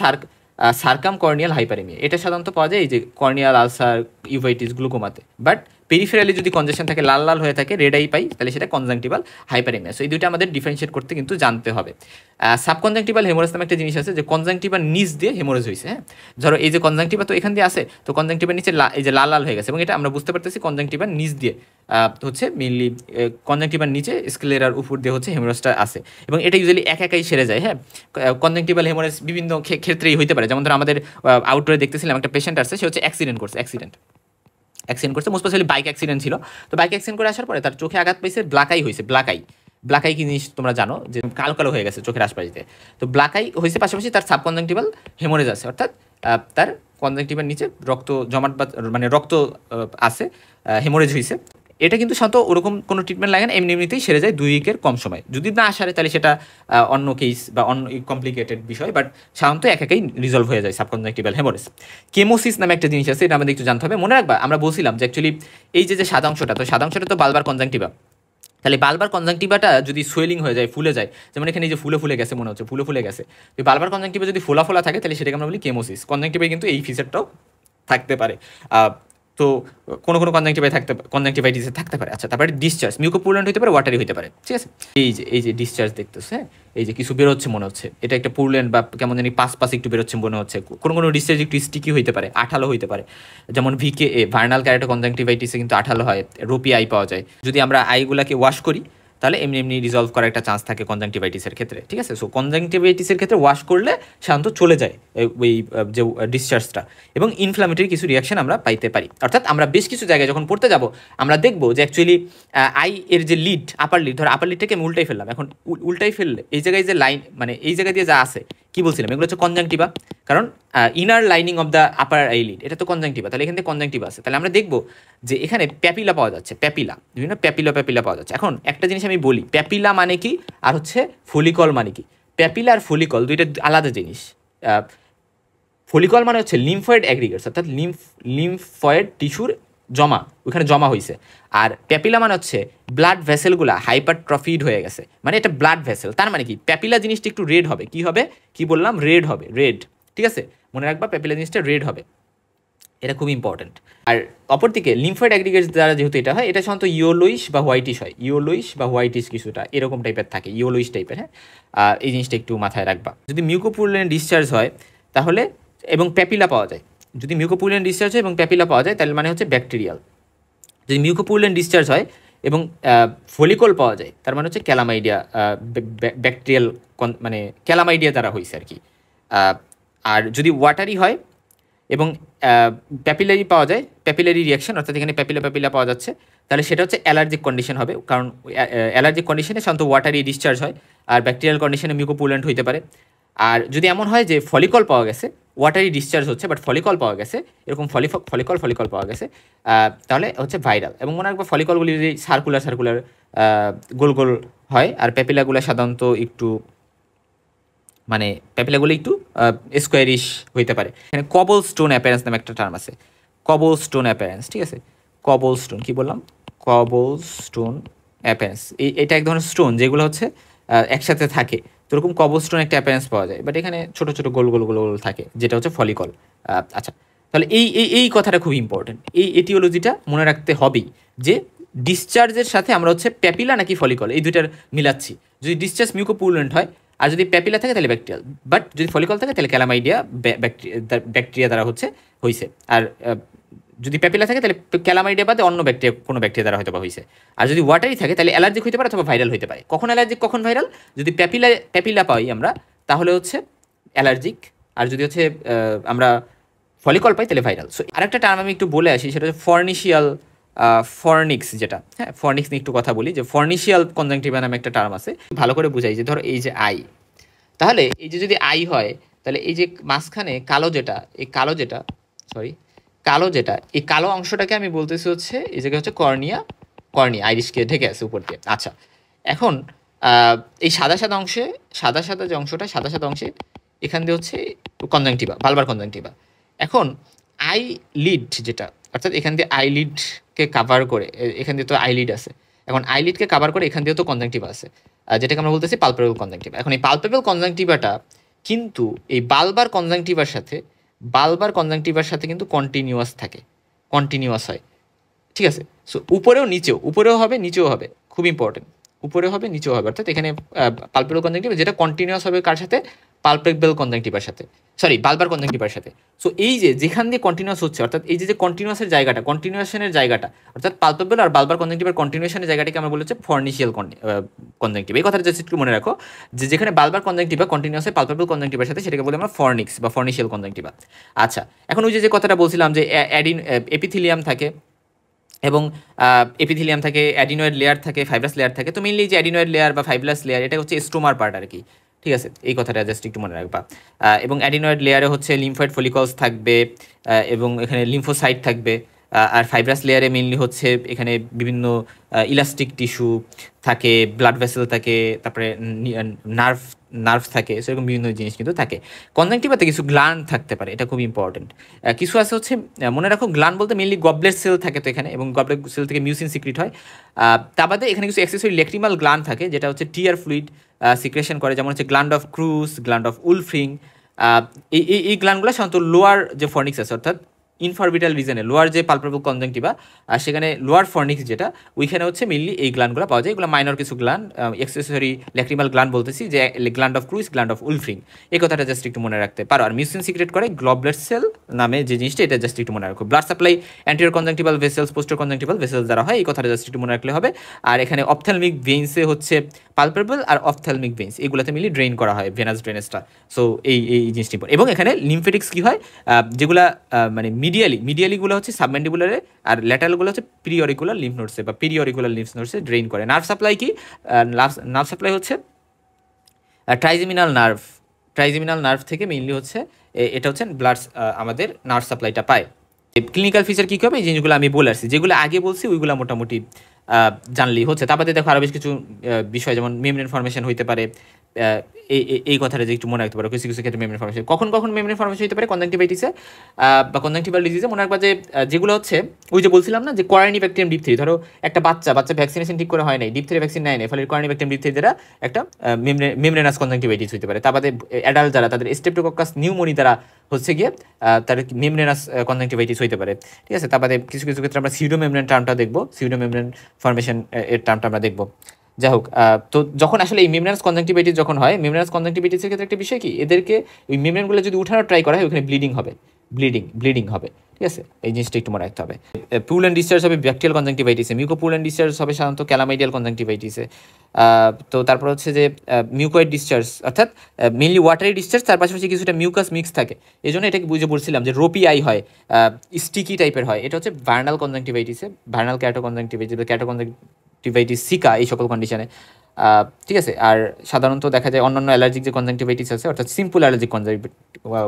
সার্কাম কর্নিয়াল হাইপারেমিয়া। এটা সাধারণত পাওয়া যায় এই যে কর্নিয়াল আলসার, ইউভাইটিস, গ্লুকোমাতে। বাট পেরিফেরালি যদি কনজেশন থাকে, লাল লাল হয়ে থাকে, রেড আই পাই, তাহলে সেটা কনজাংটিভাল হাইপারেমিয়া। সো এই দুইটা আমাদের ডিফারেন্সিয়েট করতে কিন্তু জানতে হবে। সাবকনজাংটিভাল হেমোরেজ নামে একটা জিনিস আছে, যে কনজাংটিভার নিচ দিয়ে হেমোরেজ হয়েছে। হ্যাঁ, ধরো এই যে কনজাংটিভা তো এখান দিয়ে আছে, তো কনজাংটিভার নিচে এই যে লাল লাল হয়ে গেছে, এবং এটা আমরা বুঝতে পারতেছি কনজাংটিভার নিচ দিয়ে হচ্ছে মেইনলি কনজাংটিভার নিচে স্ক্লেরার উপর দিয়ে হচ্ছে হেমোরেজটা আছে, এবং এটা ইউজুয়ালি একাই সেরে যায়। হ্যাঁ, কনজাংটিভাল হেমোরেজ বিভিন্ন ক্ষেত্রেই হইতে পারে। যেমন ধরো আমাদের আউটডোরে দেখতেছিলাম একটা পেশেন্ট আসছে, সে হচ্ছে অ্যাক্সিডেন্ট করছে, মোস্ট স্পেশালি বাইক অ্যাক্সিডেন্ট ছিল। তো বাইক অ্যাক্সিডেন্ট করে আসার পরে তার চোখে আঘাত পেয়েছে, ব্ল্যাক আই কি জিনিস তোমরা জানো, যে কালো কালো হয়ে গেছে চোখের আশপাশ দিয়ে। তো ব্ল্যাক আই হয়েছে, পাশাপাশি তার সাবকনজাংটিভাল হেমোরেজ আছে, অর্থাৎ তার কনজাংটিভার নিচে রক্ত জমাট বা মানে রক্ত আছে, হেমোরেজ হয়েছে। এটা কিন্তু সাধারণত ওরকম কোনো ট্রিটমেন্ট লাগে না, এমনিতেই সেরে যায় 2 উইকের কম সময়। যদি না আসারে তাহলে সেটা অন্য কেস বা অন্য কমপ্লিকেটেড বিষয়, বাট সাধারণত একাই রিজলভ হয়ে যায় সাবকনজাংটিভাল হেমোরেজ। কেমোসিস নামে একটা জিনিস আছে, এটা আমাদের একটু জানতে হবে। মনে রাখবা আমরা বলছিলাম যে অ্যাকচুয়ালি এই যে সাদা অংশটা, তো সাদা অংশটা তো বালবার কনজাংটিভা, তাহলে বালবার কনজাংটিভাটা যদি সোয়েলিং হয়ে যায়, ফুলে যায়, যেমন এখানে এই যে ফুলে গেছে, মনে হচ্ছে ফুলে গেছে, তো বালবার কনজাংটিভা যদি ফোলা থাকে, তাহলে সেটাকে আমরা বলি কেমোসিস। কনজাংটিভায় কিন্তু এই ফিচারটাও থাকতে পারে। তো কোনো কনজাংটিভাইটিসে থাকতে পারে। আচ্ছা, তারপরে ডিসচার্জ মিউকোপুলেন্ট হতে পারে, ওয়াটারি হতে পারে, ঠিক আছে। এই যে ডিসচার্জ দেখতেছে, হ্যাঁ, এই যে কিছু বেরোচ্ছে মনে হচ্ছে, এটা একটা পুরুলেন্ট বা কেমন জানি পাস একটু বেরোচ্ছে মনে হচ্ছে। কোনো ডিসচার্জ একটু স্টিকি হইতে পারে, আঠালো হইতে পারে, যেমন VKA ভার্নাল ক্যারাটো কনজাংটিভাইটিসে কিন্তু আঠালো হয়, রোপি আই পাওয়া যায়। যদি আমরা আইগুলাকে ওয়াশ করি, তাহলে এমনি রিজলভ করার একটা চান্স থাকে কনজাংটিভাইটিসের ক্ষেত্রে, ঠিক আছে। সো কনজাংটিভাইটিসের ক্ষেত্রে ওয়াশ করলে সাধারণত চলে যায় ওই যে ডিসচার্জটা, এবং ইনফ্লামেটরি কিছু রিয়াকশন আমরা পাইতে পারি। অর্থাৎ আমরা বেশ কিছু জায়গায় যখন পড়তে যাব, আমরা দেখবো যে অ্যাকচুয়ালি আই এর যে লিড, আপার লিডটাকে আমি উল্টাই ফেললাম। এখন উল্টাই ফেললে এই জায়গায় যে লাইন, মানে এই জায়গা দিয়ে যা আছে, কি বলছিলাম, এগুলো হচ্ছে কনজাংটিভা, কারণ inner lining of the upper I lead, এটা তো কনজাংটিভা, তাহলে এখান থেকে কনজাংটিভা আছে। তাহলে আমরা দেখবো যে এখানে প্যাপিলা পাওয়া যাচ্ছে, বিভিন্ন প্যাপিলা পাওয়া যাচ্ছে। এখন একটা জিনিস আমি বলি, প্যাপিলা মানে কি আর হচ্ছে ফলিকল মানে কি? প্যাপিলা আর ফলিকল দুইটা আলাদা জিনিস। ফলিকল মানে হচ্ছে লিম্ফয়েড অ্যাগ্রিগেটস, অর্থাৎ লিম্ফয়েড টিস্যুর ওখানে জমা হয়েছে। আর প্যাপিলা মানে হচ্ছে ব্লাড ভেসেলগুলা হাইপারট্রফিড হয়ে গেছে, মানে এটা ব্লাড ভেসেল। তার মানে কি, প্যাপিলা জিনিসটা একটু রেড হবে। কি হবে, কি বললাম, রেড হবে, রেড, ঠিক আছে। মনে রাখবা প্যাপিলা জিনিসটা রেড হবে, এটা খুব ইম্পর্টেন্ট। আর অপরদিকে লিম্ফয়েড অ্যাগ্রিগেটস দ্বারা যেহেতু এটা হয়, এটা সাধারণত ইয়েলোইশ বা হোয়াইটিশ কিছুটা এরকম টাইপের থাকে, ইয়েলোইশ টাইপের। হ্যাঁ, এই জিনিসটা একটু মাথায় রাখবা। যদি মিউকোপুলেন্ট ডিসচার্জ হয়, তাহলে এবং প্যাপিলা পাওয়া যায়। যদি মিউকোপুলেন্ট ডিসচার্জ হয় এবং প্যাপিলা পাওয়া যায় তাহলে মানে হচ্ছে ব্যাকটেরিয়াল। যদি মিউকোপুলেন্ট ডিসচার্জ হয় এবং ফলিকল পাওয়া যায় তার মানে হচ্ছে ক্যালামাইডিয়া, ব্যাকটেরিয়াল মানে ক্যালামাইডিয়া দ্বারা হয়েছে আর কি। আর যদি ওয়াটারি হয় এবং প্যাপিলারি পাওয়া যায়, প্যাপিলারি রিয়াকশন অর্থাৎ এখানে প্যাপিলা পাওয়া যাচ্ছে, তাহলে সেটা হচ্ছে অ্যালার্জিক কন্ডিশন হবে, কারণ অ্যালার্জিক কন্ডিশনে সাধারণত ওয়াটারি ডিসচার্জ হয়, আর ব্যাকটেরিয়াল কন্ডিশনে মিউকোপুলেন্ট হইতে পারে। আর যদি এমন হয় যে ফলিকল পাওয়া গেছে, ওয়াটারি ডিসচার্জ হচ্ছে বাট ফলিকল পাওয়া গেছে, এরকম ফলিকল পাওয়া গেছে, তাহলে হচ্ছে ভাইরাল। এবং মনে রাখবে ফলিকলগুলি যদি সার্কুলার গোল গোল হয়, আর প্যাপিলাগুলো সাধারণত একটু মানে প্যাপিলাগুলো একটু স্কোয়ারিশ হইতে পারে। এখানে কবল স্টোন অ্যাপিয়ারেন্স নামে একটা টার্ম আছে, কবল স্টোন অ্যাপিয়ারেন্স, ঠিক আছে? কবল স্টোন কি বললাম? কবল স্টোন অ্যাপিয়ারেন্স, এটা এক ধরনের স্টোন যেগুলো হচ্ছে একসাথে থাকে, তো এরকম কবল স্টোন একটা অ্যাপিয়ারেন্স পাওয়া যায়, বাট এখানে ছোটো ছোটো গোল থাকে, যেটা হচ্ছে ফলিকল। আচ্ছা, তাহলে এই কথাটা খুব ইম্পর্টেন্ট, এই এটিওলজিটা মনে রাখতে হবেই যে ডিসচার্জের সাথে আমরা হচ্ছে প্যাপিলা নাকি ফলিকল এই দুইটার মিলাচ্ছি। যদি ডিসচার্জ মিউকোপুলেন্ট হয় আর যদি প্যাপিলা থাকে তাহলে ব্যাকটেরিয়াল, বাট যদি ফলিকল থাকে তাহলে ক্যালামাইডিয়া ব্যাকটেরিয়া দ্বারা হয়েছে। আর যদি প্যাপিলা থাকে তাহলে ক্যালামাইডিয়া বাদে অন্য কোনো ব্যাকটেরিয়া দ্বারা হয়তো বা হয়েছে। আর যদি ওয়াটারি থাকে তাহলে অ্যালার্জিক হতে পারে অথবা ভাইরাল হতে পারে। কখন অ্যালার্জিক কখন ভাইরাল? যদি প্যাপিলা পাই আমরা তাহলে হচ্ছে অ্যালার্জিক, আর যদি হচ্ছে আমরা ফলিকল পাই তাহলে ভাইরাল। সো আরেকটা টার্ম আমি একটু বলে আসি, সেটা হচ্ছে ফর্নিক্স, যেটা হ্যাঁ ফর্নিক্স নিয়ে একটু কথা বলি, যে ফর্নিশিয়াল কনজাংটিভা নামে একটা টার্ম আছে। ভালো করে বুঝাই যে ধরো এই যে আই, তাহলে এই যে যদি আই হয় তাহলে এই যে মাঝখানে কালো যেটা এই কালো অংশটাকে আমি বলতেছি হচ্ছে এই জায়গায় হচ্ছে কর্নিয়া আইরিশকে ঢেকে আছে উপর দিয়ে। আচ্ছা, এখন এই সাদা যে অংশটা সাদা অংশে এখান দিয়ে হচ্ছে কনজাংটিভা, বালবার কনজাংটিভা। এখন আই লিড যেটা, অর্থাৎ এখান দিয়ে আইলিডকে কাভার করে, এখান দিয়ে তো আইলিড আছে, এখন আইলিডকে কাভার করে এখান দিয়েও তো কনজাংটিভা আছে, যেটাকে আমরা বলতেছি পালপেবল কনজাংটিভা। এখন এই পালপেবল কনজাংটিভাটা কিন্তু এই বালবার কনজাংটিভার সাথে কিন্তু কন্টিনিউয়াস হয়, ঠিক আছে? সো উপরেও হবে নিচেও হবে, খুব ইম্পর্টেন্ট, উপরে হবে নিচেও হবে, অর্থাৎ এখানে পালপেবল কনজাংটিভা যেটা কন্টিনিউয়াস হবে কার সাথে? পালপেবল কনজাংটিভার সাথে, বালবার কনজাংটিভার সাথে। সো এই যে যেখান দিয়ে কন্টিনিউয়াস হচ্ছে, অর্থাৎ এই যে কন্টিনিউশনের জায়গাটা, অর্থাৎ পালপেবল আর বালবার কনজাংটিভার কন্টিনিউশনের জায়গাটাকে আমরা বলেছি ফর্নিশিয়াল কনজাংটিভা। এই কথাটা জাস্ট একটু মনে রাখো যে যেখানে বালবার কনজাংটিভা কন্টিনিউয়াস হয় পালপেবল কনজাংটিভার সাথে, সেটাকে বলি আমরা ফর্নিক্স বা ফর্নিশিয়াল কনজাংটিভা। আচ্ছা, এখন ওই যে কথাটা বলছিলাম যে এপিথিলিয়াম থাকে এবং এপিথিলিয়াম থাকে, অ্যাডিনয়েড লেয়ার থাকে, ফাইব্রাস লেয়ার থাকে। তো মেইনলি যে অ্যাডিনয়েড লেয়ার বা ফাইব্রাস লেয়ার এটা হচ্ছে স্ট্রোমার পার্ট আর কি, ঠিক আছে? এই কথাটা জাস্ট একটু মনে রাখবা। এবং অ্যাডিনয়েড লেয়ারে হচ্ছে লিম্ফয়েড ফলিকলস থাকবে এবং এখানে লিম্ফোসাইট থাকবে। আর ফাইব্রাস লেয়ারে মেইনলি হচ্ছে এখানে বিভিন্ন ইলাস্টিক টিস্যু থাকে, ব্লাড ভেসেল থাকে, তারপরে নার্ভ থাকে, সেরকম বিভিন্ন জিনিস কিন্তু থাকে। কনজাংটিভাতে কিছু গ্ল্যান্ড থাকতে পারে, এটা খুব ইম্পর্টেন্ট। কিছু আছে হচ্ছে মনে রাখো, গ্ল্যান্ড বলতে মেইনলি গবলেট সেল থাকে তো এখানে, এবং গবলেট সেল থেকে মিউসিন সিক্রিট হয়। তা বাদে এখানে কিছু অ্যাক্সেসরি লেক্রিমাল গ্ল্যান্ড থাকে যেটা হচ্ছে টিয়ার ফ্লুইড সিক্রেশন করে, যেমন হচ্ছে gland of Krause, gland of Wolfring. এই গ্ল্যান্ডগুলো সাধারণত লোয়ার যে ফর্নিক্স আছে, অর্থাৎ ইনফরবিটাল রিজনে লোয়ার যে পালপেবল কনজাংটিভা, আর সেখানে লোয়ার ফর্নিক্স যেটা, ওইখানে হচ্ছে মেইনলি এই গ্ল্যান্ডগুলো পাওয়া যায়। এগুলো মাইনর কিছু গ্ল্যান্ড, এক্সেসরি ল্যাক্রিমাল গ্ল্যান্ড বলতেছি, যে gland of ক্রুইস, gland of Wolfring, এই কথাটা জাস্ট একটু মনে রাখতে পারো। আর মিউসিন সিক্রেট করে গ্লোবলেট সেল নামে যে জিনিসটা, এটা জাস্ট একটু মনে রাখো। Blood supply anterior conjunctival vessels, posterior conjunctival vessels দ্বারা হয়, এই কথাটা জাস্ট একটু মনে রাখলে হবে। আর এখানে অপথ্যালমিক ভেইনসে হচ্ছে পালপেবল আর অপথ্যালমিক ভেইনস, এগুলোতে মিলি ড্রেইন করা হয়, ভেনাস ড্রেনেজটা। সো এই জিনিসটি, এবং এখানে লিম্ফেটিক্স কী হয়, যেগুলা মানে মিডিয়ালিগুলো হচ্ছে সাবম্যান্ডিবুলারে, আর ল্যাটারালগুলো হচ্ছে প্রিঅরিকুলার লিম্ফ নোডসে বা পিরিঅরিকুলার লিম্ফ নোডসে ড্রেইন করে। নার্ভ সাপ্লাই কি? নার্ভ সাপ্লাই হচ্ছে ট্রাইজেমিনাল নার্ভ থেকে মেইনলি হচ্ছে এটা হচ্ছে ব্লাড, আমাদের নার্ভ সাপ্লাইটা পায়। ক্লিনিক্যাল ফিচার কী হবে এই জিনিসগুলো আমি বলে আসছি, যেগুলো আগে বলছি ওইগুলো মোটামুটি জানলেই হচ্ছে। তারপরে দেখো আরও বেশ কিছু বিষয়, যেমন মেমব্রেন ফর্মেশন হইতে পারে, এই কথাটা যে একটু মনে রাখতে পারো। কিছু ক্ষেত্রে মেমব্রেন ফর্মেশন কখন মেমব্রেন ফর্মেশন হতে পারে কনজাংটিভাইটিসে বা কনজাংটিভাল ডিজিজে। মনে রাখবা যে যেগুলো হচ্ছে ওই যে বলছিলাম না, যে কোরাইনিব্যাকটেরিয়াম ডিপথেরি, ধরো একটা বাচ্চা ভ্যাকসিনেশন ঠিক করে হয় নাই, ডিপথেরি ভ্যাকসিন নেয় নাই, ফলে কোরাইনিব্যাকটেরিয়াম ডিপথেরি দ্বারা একটা মেমব্রেনাস কনজাংটিভাইটিস হতে পারে। তারপরে অ্যাডাল্ট যারা, তাদের স্ট্রেপ্টোকক্কাস নিউমোনি দ্বারা হচ্ছে গিয়ে তার মেমব্রেনাস কনজাংটিভাইটিস হতে পারে, ঠিক আছে? তারপরে কিছু ক্ষেত্রে আমরা সিউডো মেমব্রেন টার্মটা দেখবো, সিউডো মেমব্রেন ফর্মেশন এর টার্মটা আমরা দেখবো। যাই হোক, তো যখন আসলে এই মেমব্রেনাস কনজাংটিভাইটিস যখন হয়, মেমব্রেনাস কনজাংটিভাইটিসের ক্ষেত্রে একটা বিষয় কি, এদেরকে ওই মেমব্রেনগুলো যদি উঠানোর ট্রাই করা হয় ওখানে ব্লিডিং হবে, ব্লিডিং হবে, ঠিক আছে? এই জিনিসটা একটু মনে রাখতে হবে। পুল অ্যান্ড ডিসচার্জ হবে bacterial কনজাংটিভাইটিসে, muco pool and discharge হবে সাধারণত ক্যালামাইডিয়াল কনজাংটিভাইটিসে। তো তারপর হচ্ছে যে মিউকয়েড ডিসচার্জ, অর্থাৎ মেনলি ওয়াটারি ডিসচার্জ, তার পাশাপাশি কিছুটা মিউকাস মিক্স থাকে, এই জন্য এটাকে বুঝে বলছিলাম যে রোপি আই হয়, স্টিকি টাইপের হয়। এটা হচ্ছে ভার্নাল কনজাংটিভাইটিসে, vernal keratoconjunctivitis, keratoconjunctivitis sicca, এই সকল কন্ডিশনে, ঠিক আছে? আর সাধারণত দেখা যায় অন্যান্য অ্যালার্জিক যে কনজাংটিভাইটিস আছে, অর্থাৎ সিম্পল অ্যালার্জিক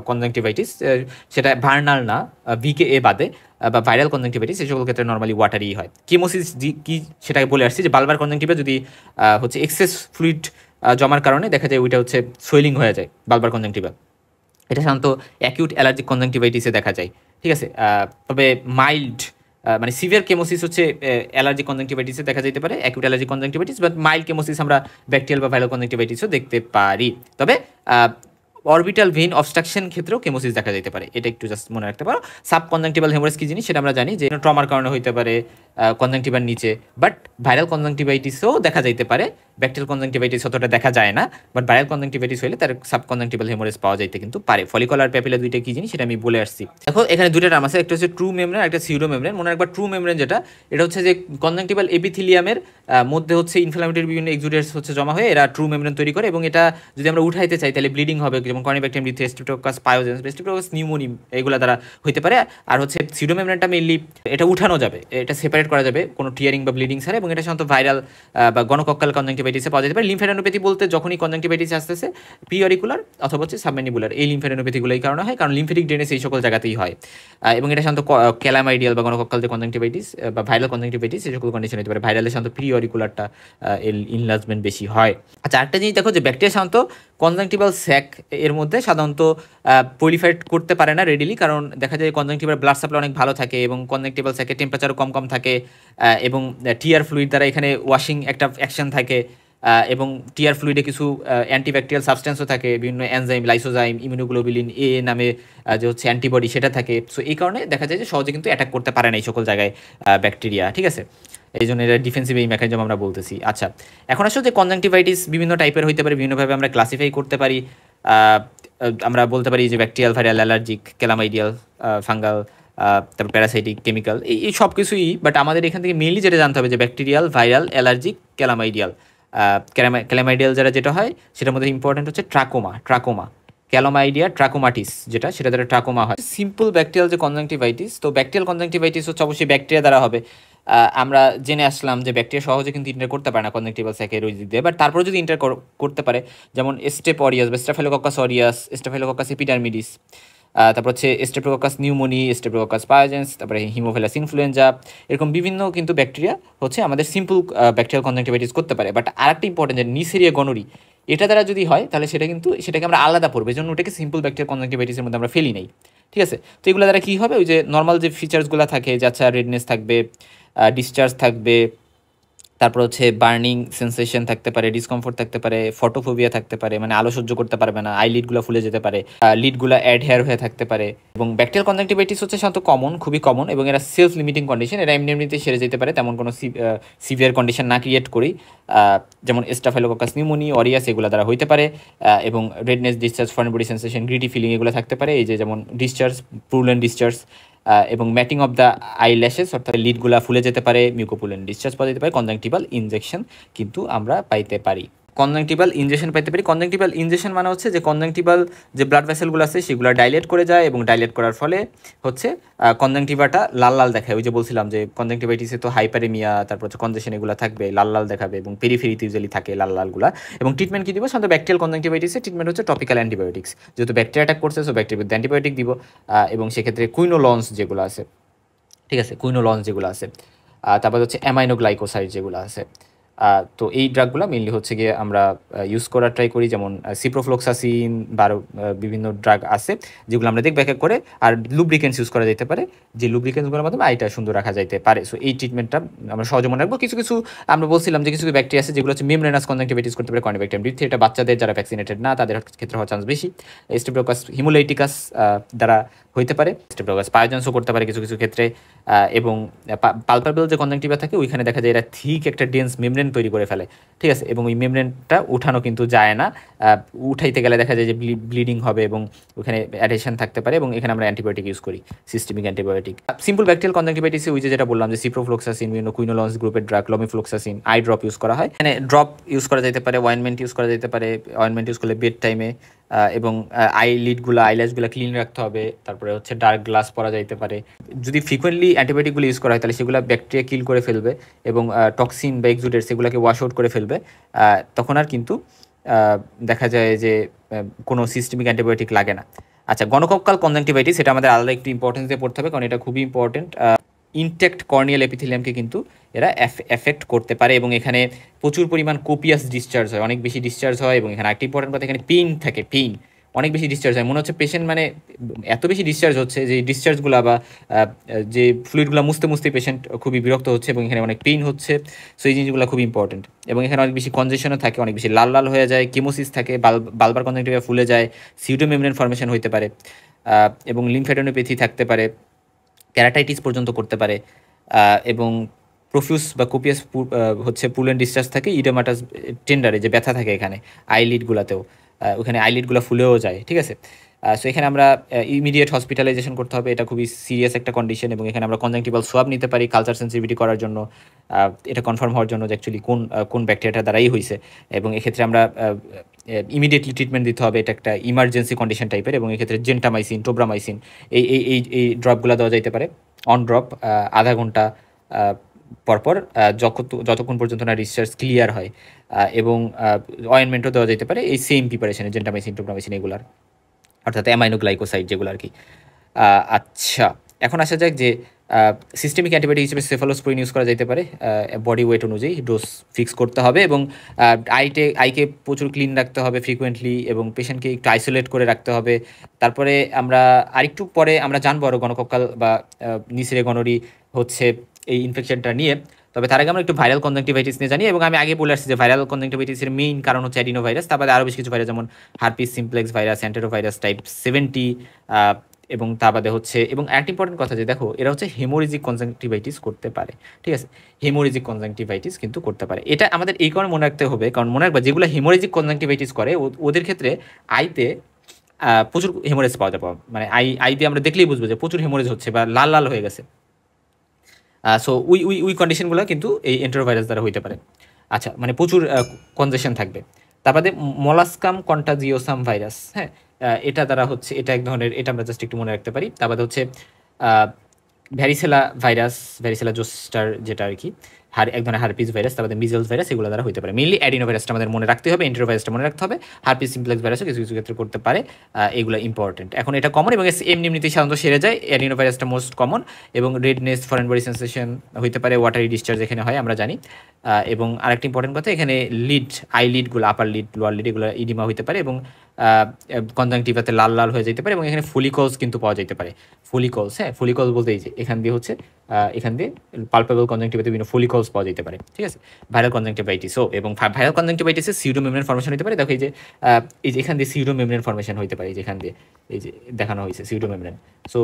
কনজাংটিভাইটিস, সেটা ভার্নাল না, ভিকেএ বাদে, বা ভাইরাল কনজাংটিভাইটিস, এই সকল ক্ষেত্রে নর্মালি ওয়াটারই হয়। কেমোসিস কি সেটাকে বলে আসছি, যে বালবার কনজাংটিভা যদি হচ্ছে এক্সেস ফ্লুইড জমার কারণে দেখা যায় ওইটা হচ্ছে সোয়েলিং হয়ে যায় বালবার কনজাংটিভা। এটা সাধারণত অ্যাকিউট অ্যালার্জিক কনজাংটিভাইটিসে দেখা যায়, ঠিক আছে? তবে মাইল্ড, মানে সিভিয়ার কেমোসিস হচ্ছে অ্যালার্জিক কনজাংটিভাইটিসে দেখা যেতে পারে, acute allergic conjunctivitis, but mild chemosis আমরা ব্যাকটেরিয়াল বা ভাইরাল কনজাংটিভাইটিসও দেখতে পারি। তবে অরবিটাল ভেইন অবস্ট্রাকশন ক্ষেত্রেও কেমোসিস দেখা যেতে পারে, এটা একটু জাস্ট মনে রাখতে পারো। সাব কনজাংটিভাল হেমোরেজ কি জিনিস সেটা আমরা জানি, যে ট্রমার কারণে হইতে পারে কনজাংটিভার নিচে, বাট ভাইরাল কনজাংটিভাইটিসও দেখা যাইতে পারে। ব্যাকটেরিয়াল কনজাংটিভাইটিস অতটা দেখা যায় না, বাট ভাইরাল কনজাংটিভাইটিস হলে তার সাব কনজাংটিভাল হেমোরেজ পাওয়া যাইতে কিন্তু পারে। ফলিকুলার প্যাপিলা দুইটা কি জিনিস সেটা আমি বলে আসছি। দেখো এখানে দুইটা টার্ম আছে, একটা হচ্ছে ট্রু মেমব্রেন, একটা সিউডো মেমব্রেন। মনে রাখবা ট্রু মেমব্রেন যেটা, এটা হচ্ছে যে কনজাংটিভাল এপিথেলিয়ামের মধ্যে হচ্ছে ইনফ্লামেটরি বিভিন্ন এক্সুডেটস হচ্ছে জমা হয়ে এরা ট্রু মেমব্রেন তৈরি করে, এবং এটা যদি আমরা উঠাইতে চাই তাহলে ব্লিডিং হবে, যেমন কর্নিব্যাকটেরিয়াম ডিথিস, স্ট্রেপ্টোকোকাস পায়োজেন্স, স্ট্রেপ্টোকোকাস নিউমোনি, এগুলো দ্বারা হইতে পারে। আর হচ্ছে সিউডো মেমব্রেনটা মেইনলি এটা উঠানো যাবে, এটা সেপারেট করা যাবে কোনো টিয়ারিং বা ব্লিডিং ছাড়া, এবং এটা সাধারণত ভাইরাল বা গণকক্কাল কনজাংটিভাইটিসে পাওয়া যেতে পারে। লিম্ফ্যাডিনোপ্যাথি বলতে যখনই কনজাংটিভাইটিস আসতেছে পিওরিকুলার অথবা হচ্ছে সাবম্যান্ডিবুলার, এই লিম্ফ্যাডিনোপ্যাথিগুলো এই কারণে হয়, কারণ লিম্ফেটিক ড্রেনেজ এই সকল জায়গাতেই হয়। এবং এটা সাধারণত ক্যালামাইডিয়াল বা গণকক্কাল যে কনজাংটিভাইটিস বা ভাইরাল কনজাংটিভাইটিস, এই সকল কন্ডিশন হতে পারে। ভাইরালের সাধারণত পিওরিকুলারটা ইনলার্জমেন্ট বেশি হয়। আচ্ছা, আরেকটা জিনিস দেখো যে ব্যাকটেরিয়া সাধারণত কনজাংটিভাল স্যাক এর মধ্যে সাধারণত পলিফাইড করতে পারে না রেডিলি, কারণ দেখা যায় কনজাংটিভাল ব্লাড সাপ্লাই অনেক ভালো থাকে এবং কনজাংটিভাল স্যাকের টেম্পারেচারও কম থাকে, এবং টিআর ফ্লুইড দ্বারা এখানে ওয়াশিং একটা অ্যাকশন থাকে, এবং টিআর ফ্লুইডে কিছু অ্যান্টিব্যাকটেরিয়াল সাবস্টেন্সও থাকে, বিভিন্ন এনজাইম, লাইসোজাইম, ইমিউনোগ্লোবুলিন এ নামে যে হচ্ছে অ্যান্টিবডি সেটা থাকে। সো এই কারণে দেখা যায় যে সহজে কিন্তু অ্যাটাক করতে পারে না এই সকল জায়গায় ব্যাকটেরিয়া, ঠিক আছে? এই জন্য এটা ডিফেন্সিভ এই মেকানিজম আমরা বলতেছি। আচ্ছা, এখন আসলে যে কনজাংটিভাইটিস বিভিন্ন টাইপের হইতে পারে, বিভিন্নভাবে আমরা ক্লাসিফাই করতে পারি। আমরা বলতে পারি যে ব্যাকটেরিয়াল, ভাইরাল, অ্যালার্জিক, ক্যালামাইডিয়াল, ফাঙ্গাল, তারপর প্যারাসাইটিক, কেমিক্যাল, এই সব কিছুই। বাট আমাদের এখান থেকে মেইনলি যেটা জানতে হবে যে ব্যাকটেরিয়াল, ভাইরাল, অ্যালার্জিক, ক্যালামাইডিয়াল। ক্যালামাইডিয়াল যেটা হয় সেটার মধ্যে ইম্পর্টেন্ট হচ্ছে ট্রাকোমা, ক্যালামাইডিয়া ট্রাকোমাটিস, সেটা দ্বারা ট্রাকোমা হয়। সিম্পল ব্যাকটেরিয়াল যে কনজাংটিভাইটিস, তো ব্যাকটেরিয়াল কনজাংটিভাইটিস হচ্ছে অবশ্যই ব্যাকটেরিয়া দ্বারা হবে। আমরা জেনে আসলাম যে ব্যাকটেরিয়া সহজে কিন্তু ইন্টার করতে পারে না কনজাংটিভাল স্যাকের ওই দিক দিয়ে, বাট তারপরে যদি ইন্টার করতে পারে, যেমন স্টেপ অরিয়াস বা স্টাফিলোকক্কাস অরিয়াস, স্টাফিলোকক্কাস এপিডার্মিডিস, তারপর হচ্ছে স্ট্রেপ্টোকোকাস নিউমোনি, স্ট্রেপ্টোকোকাস পায়োজেন্স, তারপরে হিমোফিলাস ইনফ্লুয়েঞ্জা, এরকম বিভিন্ন কিন্তু ব্যাকটেরিয়া হচ্ছে আমাদের সিম্পল ব্যাকটেরিয়াল কনজাংটিভাইটিস করতে পারে। বাট আরেকটা ইম্পর্টেন্ট যে নিসেরিয়া গনোরি, এটা দ্বারা যদি হয় তাহলে সেটাকে আমরা আলাদা পড়বো, এই জন্য ওটাকে সিম্পল ব্যাকটেরিয়াল কনজাংটিভাইটিসের মধ্যে আমরা ফেলি নেই, ঠিক আছে? তো এগুলো দ্বারা কী হবে, ওই যে নর্মাল যে ফিচার্সগুলো থাকে, যে আচ্ছা রেডনেস থাকবে, ডিসচার্জ থাকবে, তারপর হচ্ছে বার্নিং সেন্সেশন থাকতে পারে, ডিসকমফোর্ট থাকতে পারে, ফটোফোবিয়া থাকতে পারে, মানে আলো সহ্য করতে পারবে না, আই লিডগুলো ফুলে যেতে পারে, লিডগুলো অ্যাডহেয়ার হয়ে থাকতে পারে। এবং ব্যাকটেরিয়াল কনজাংটিভাইটিস হচ্ছে সাধারণত খুবই কমন, এবং এরা সেলফ লিমিটিং কন্ডিশন, এরা এমনিতে সেরে যেতে পারে, তেমন কোনো সিভিয়ার কন্ডিশন না ক্রিয়েট করেই, যেমন স্টাফিলোকোকাস নিউমোনি, অরিয়াস, এগুলো দ্বারা হইতে পারে। এবং redness, discharge, foreign body sensation, gritty feeling, এগুলো থাকতে পারে। এই যে যেমন ডিসচার্জ, পুরুলেন্ট ডিসচার্জ, এবং matting of the eye lashes, অর্থাৎ লিডগুলা ফুলে যেতে পারে, মিউকোপুলেন্ট ডিসচার্জ পাওয়া যেতে পারে। কনজাংটিভাল ইনজেকশন কিন্তু আমরা পাইতে পারি, কনজাংটিভাল ইনজেকশন পাইতে পারি। কনজাংটিভাল ইনজেকশন মানে হচ্ছে যে কনজাংটিভাল যে ব্লাড ভেসেলগুলো আছে সেগুলো ডাইলেট করে যায়, এবং ডাইলেট করার ফলে হচ্ছে কনজাংটিভাটা লাল দেখায়। ওই যে বলছিলাম যে কনজাংটিভাইটিসে তো হাইপারেমিয়া, তারপর হচ্ছে কনজেশন, এগুলো থাকবে, লাল দেখাবে, এবং পেরিফেরিতে ইউজুয়ালি থাকে লালগুলা। এবং ট্রিটমেন্ট কী দিব, সাধারণত ব্যাকটেরিয়াল কনজাংটিভাইটিসের ট্রিটমেন্ট হচ্ছে টপিক্যাল অ্যান্টিবায়োটিক্স, যেহেতু ব্যাকটেরিয়া অ্যাটাক করছে, সো ব্যাকটেরিয়া অ্যান্টিবায়োটিক দিব। এবং সেক্ষেত্রে কুইনোলন্স যেগুলো আছে, ঠিক আছে, কুইনোলন্স যেগুলো আছে, তারপর হচ্ছে অ্যামাইনোগ্লাইকোসাইড যেগুলো আছে। তো এই ড্রাগগুলো মেনলি হচ্ছে গিয়ে আমরা ইউজ করার ট্রাই করি, যেমন সিপ্রোফ্লক্সাসিন বা বিভিন্ন ড্রাগ আছে যেগুলো আমরা দেখব এক এক করে। আর লুব্রিকেন্স ইউজ করা যেতে পারে, যে লুব্রিকেন্সগুলোর মাধ্যমে আইটা সুন্দর রাখা যাইতে পারে। সো এই ট্রিটমেন্টটা আমরা সহজে মনে রাখবো। কিছু আমরা বলছিলাম যে কিছু ব্যাকটেরিয়া আছে যেগুলো হচ্ছে মেমব্রেনাস কনজাংটিভাইটিস করতে পারে, কর্নিব্যাকটেরিয়াম ডিথিস, এটা বাচ্চাদের যারা ভ্যাকসিনেটেড না তাদের ক্ষেত্রে হওয়ার চান্স বেশি। স্ট্রেপ্টোকোকাস হিমোলাইটিকাস দ্বারা হইতে পারে, স্ট্রেপ্টোকোকাস পায়োজেন্সও করতে পারে কিছু ক্ষেত্রে। এবং পালপাবেল যে কনজাংটিভা থাকে ওইখানে দেখা যায় এরা ঠিক একটা ডেন্স মেমব্রেন মেমব্রেন তৈরি করে ফেলে, ঠিক আছে, এবং ওই মেমব্রেনটা উঠানো কিন্তু যায় না, উঠাইতে গেলে দেখা যায় যে ব্লিডিং হবে এবং ওখানে অ্যাডহেশন থাকতে পারে, এবং এখানে আমরা অ্যান্টিবায়োটিক ইউজ করি, সিস্টেমিক অ্যান্টিবায়োটিক। সিম্পল ব্যাকটেরিয়াল কনজাংটিভাইটিসে ওই যেটা বললাম যে সিপ্রোফ্লক্সাসিন, বিভিন্ন কুইনোলন্স গ্রুপের ড্রাগ, লমিফ্লক্সাসিন, আই ড্রপ ইউজ করা হয়। এখানে ড্রপ ইউজ করা যেতে পারে, অয়েনমেন্ট ইউজ করা যেতে পারে, অয়েনমেন্ট ইউজ করলে বেড টাইমে, এবং আইল্যাশগুলো ক্লিন রাখতে হবে, তারপরে হচ্ছে ডার্ক গ্লাস পরা যাইতে পারে। যদি ফ্রিকোয়েন্টলি অ্যান্টিবায়োটিকগুলো ইউজ করা হয় তাহলে সেগুলো ব্যাকটেরিয়া কিল করে ফেলবে এবং টক্সিন বা এক্সুডেট সেগুলোকে ওয়াশ আউট করে ফেলবে, তখন আর কিন্তু দেখা যায় যে কোনো সিস্টেমিক অ্যান্টিবায়োটিক লাগে না। আচ্ছা, গনোকক্কাল কনজাংটিভাইটিস, এটা আমাদের আলাদা একটু ইম্পর্টেন্স দিয়ে পড়তে হবে, কারণ এটা খুবই ইম্পর্টেন্ট। ইনটেক্ট কর্নিয়াল এপিথেলিয়ামকে কিন্তু এরা এফেক্ট করতে পারে, এবং এখানে প্রচুর পরিমাণ কোপিয়াস ডিসচার্জ হয়, অনেক বেশি ডিসচার্জ হয়, এবং এখানে আরেকটি ইম্পর্টেন্ট কথা, এখানে পেইন থাকে, পেইন অনেক বেশি ডিসচার্জ হয়, মনে হচ্ছে পেশেন্ট মানে এত বেশি ডিসচার্জ হচ্ছে যে ডিসচার্জগুলো বা যে ফ্লুইডগুলো মুছতে মুছতে পেশেন্ট খুবই বিরক্ত হচ্ছে, এবং এখানে অনেক পেইন হচ্ছে। সো এই জিনিসগুলো খুব ইম্পর্টেন্ট, এবং এখানে অনেক বেশি কনজেশনও থাকে, অনেক বেশি লাল লাল হয়ে যায়, কেমোসিস থাকে, বালবার কনজাংটিভা ফুলে যায়, সিউডোমেমব্রেন ফর্মেশন হতে পারে, এবং লিম্ফ্যাডেনোপ্যাথি থাকতে পারে, ক্যারাটাইটিস পর্যন্ত করতে পারে, এবং প্রফিউস বা কোপিয়াস হচ্ছে পুলেন ডিসচার্জ থাকে, ইডোমাটাস টেন্ডারে যে ব্যথা থাকে এখানে আইলিডগুলোতেও, ওখানে আইলিডগুলো ফুলেও যায়, ঠিক আছে। সো এখানে আমরা ইমিডিয়েট হসপিটালাইজেশন করতে হবে, এটা খুবই সিরিয়াস একটা কন্ডিশন, এবং এখানে আমরা কনজাংটিভাল সোয়াব নিতে পারি কালচার সেন্সিটিভিটি করার জন্য, এটা কনফার্ম হওয়ার জন্য যে অ্যাকচুয়ালি কোন ব্যাকটেরিয়াটা দ্বারাই হয়েছে, এবং এক্ষেত্রে আমরা ইমিডিয়েটলি ট্রিটমেন্ট দিতে হবে, এটা একটা ইমার্জেন্সি কন্ডিশন টাইপের, এবং এক্ষেত্রে জেন্টামাইসিন, টোব্রামাইসিন এই ড্রপগুলো দেওয়া যাইতে পারে অন ড্রপ আধা ঘন্টা পরপর, যতক্ষণ পর্যন্ত না ডিসচার্জ ক্লিয়ার হয়, এবং অয়েনমেন্টও দেওয়া যেতে পারে এই সেম প্রিপারেশনে, জেন্টামাইসিন, টোব্রামাইসিন এগুলার, অর্থাৎ অ্যামাইনোগ্লাইকোসাইড যেগুলো আর কি। আচ্ছা, এখন আসা যাক যে সিস্টেমিক অ্যান্টিবায়োটিক হিসেবে সেফালোস্পোরিন ইউজ করা যেতে পারে, বডি ওয়েট অনুযায়ী ডোজ ফিক্স করতে হবে, এবং আইকে প্রচুর ক্লিন রাখতে হবে ফ্রিকুয়েন্টলি, এবং পেশেন্টকে একটু আইসোলেট করে রাখতে হবে। তারপরে আমরা আরেকটু পরে আমরা জানবো আরও গনোকক্কাল বা নিসেরে গনোরি হচ্ছে এই ইনফেকশনটা নিয়ে। তবে তার আগে আমরা একটু ভাইরাল কনজাংটিভাইটিস নিয়ে জানি, এবং আমি আগে বলে আসছি যে ভাইরাল কনজাংটিভাইটিসের মেইন কারণ হচ্ছে অ্যাডিনোভাইরাস, তারপরে আরও বেশ কিছু ভাইরাস যেমন হারপিস সিমপ্লেক্স ভাইরাস, এন্টেরোভাইরাস টাইপ 70, এবং তা বাদে হচ্ছে, এবং একটা ইম্পর্টেন্ট কথা যে দেখো এরা হচ্ছে হেমোরেজিক কনজাংটিভাইটিস করতে পারে, ঠিক আছে, হেমোরেজিক কনজাংটিভাইটিস কিন্তু করতে পারে। এটা আমাদের এই কারণে মনে রাখতে হবে, কারণ মনে রাখবা যেগুলো হেমোরেজিক কনজাংটিভাইটিস করে ওদের ক্ষেত্রে আইতে প্রচুর হেমোরেজ পাওয়া যাবে, মানে আই দিয়ে আমরা দেখলেই বুঝবো যে প্রচুর হেমোরেজ হচ্ছে বা লাল লাল হয়ে গেছে। সো উই কন্ডিশনগুলো কিন্তু এই এন্টেরোভাইরাস দ্বারা হইতে পারে। আচ্ছা, মানে প্রচুর কনজেশন থাকবে। তারপরে মলাস্কাম কন্টাজিওসাম ভাইরাস, হ্যাঁ, এটা দ্বারা হচ্ছে, এটা এক ধরনের, এটা আমরা জাস্ট একটু মনে রাখতে পারি। তারপরে হচ্ছে ভ্যারিসেলা ভাইরাস, ভ্যারিসেলা জোস্টার যেটা আর কি, এক ধরনের হারপিস ভাইরাস, তারপরে মিজেলস ভাইরাস, এগুলো দ্বারা হতে পারে। মেইনলি অ্যাডিনোভাইরাসটা আমাদের মনে রাখতে হবে, এন্টেরোভাইরাসটা মনে রাখতে হবে, হারপিস সিমপ্লেক্স ভাইরাসও কিছু কিছু ক্ষেত্রে করতে পারে, এগুলো ইম্পর্টেন্ট। এখন এটা কমন, এবং এমনিতেই সাধারণত সেরে যায়, অ্যাডিনোভাইরাসটা মোস্ট কমন, এবং রেডনেস, ফরেন বডি সেন্সেশন হইতে পারে, ওয়াটারি ডিসচার্জ এখানে হয় আমরা জানি। এবং আরেকটা ইম্পর্টেন্ট কথা, এখানে আই লিডগুলো, আপার লিড, লোয়ার লিড, এগুলো ইডিমা হইতে পারে, এবং কনজাংটিভাতে লাল লাল হয়ে যেতে পারে, এবং এখানে ফলিকলস কিন্তু পাওয়া যেতে পারে। ফলিকলস, হ্যাঁ, ফলিকলস বলতে এই যে এখান দিয়ে হচ্ছে, এখান দিয়ে পালপেবল কনজাংটিভাতে বিভিন্ন ফলিকলস পাওয়া যেতে পারে, ঠিক আছে, ভাইরাল কনজাংটিভাইটিসও। এবং ভাইরাল কনজাংটিভাইটিসে সিউডোমেমব্রেন ফর্মেশন হতে পারে, দেখো এই যে এখান দিয়ে সিউডোমেমব্রেন ফর্মেশন হতে পারে, যেখান দিয়ে এই যে দেখানো হয়েছে সিউডোমেমব্রেন। সো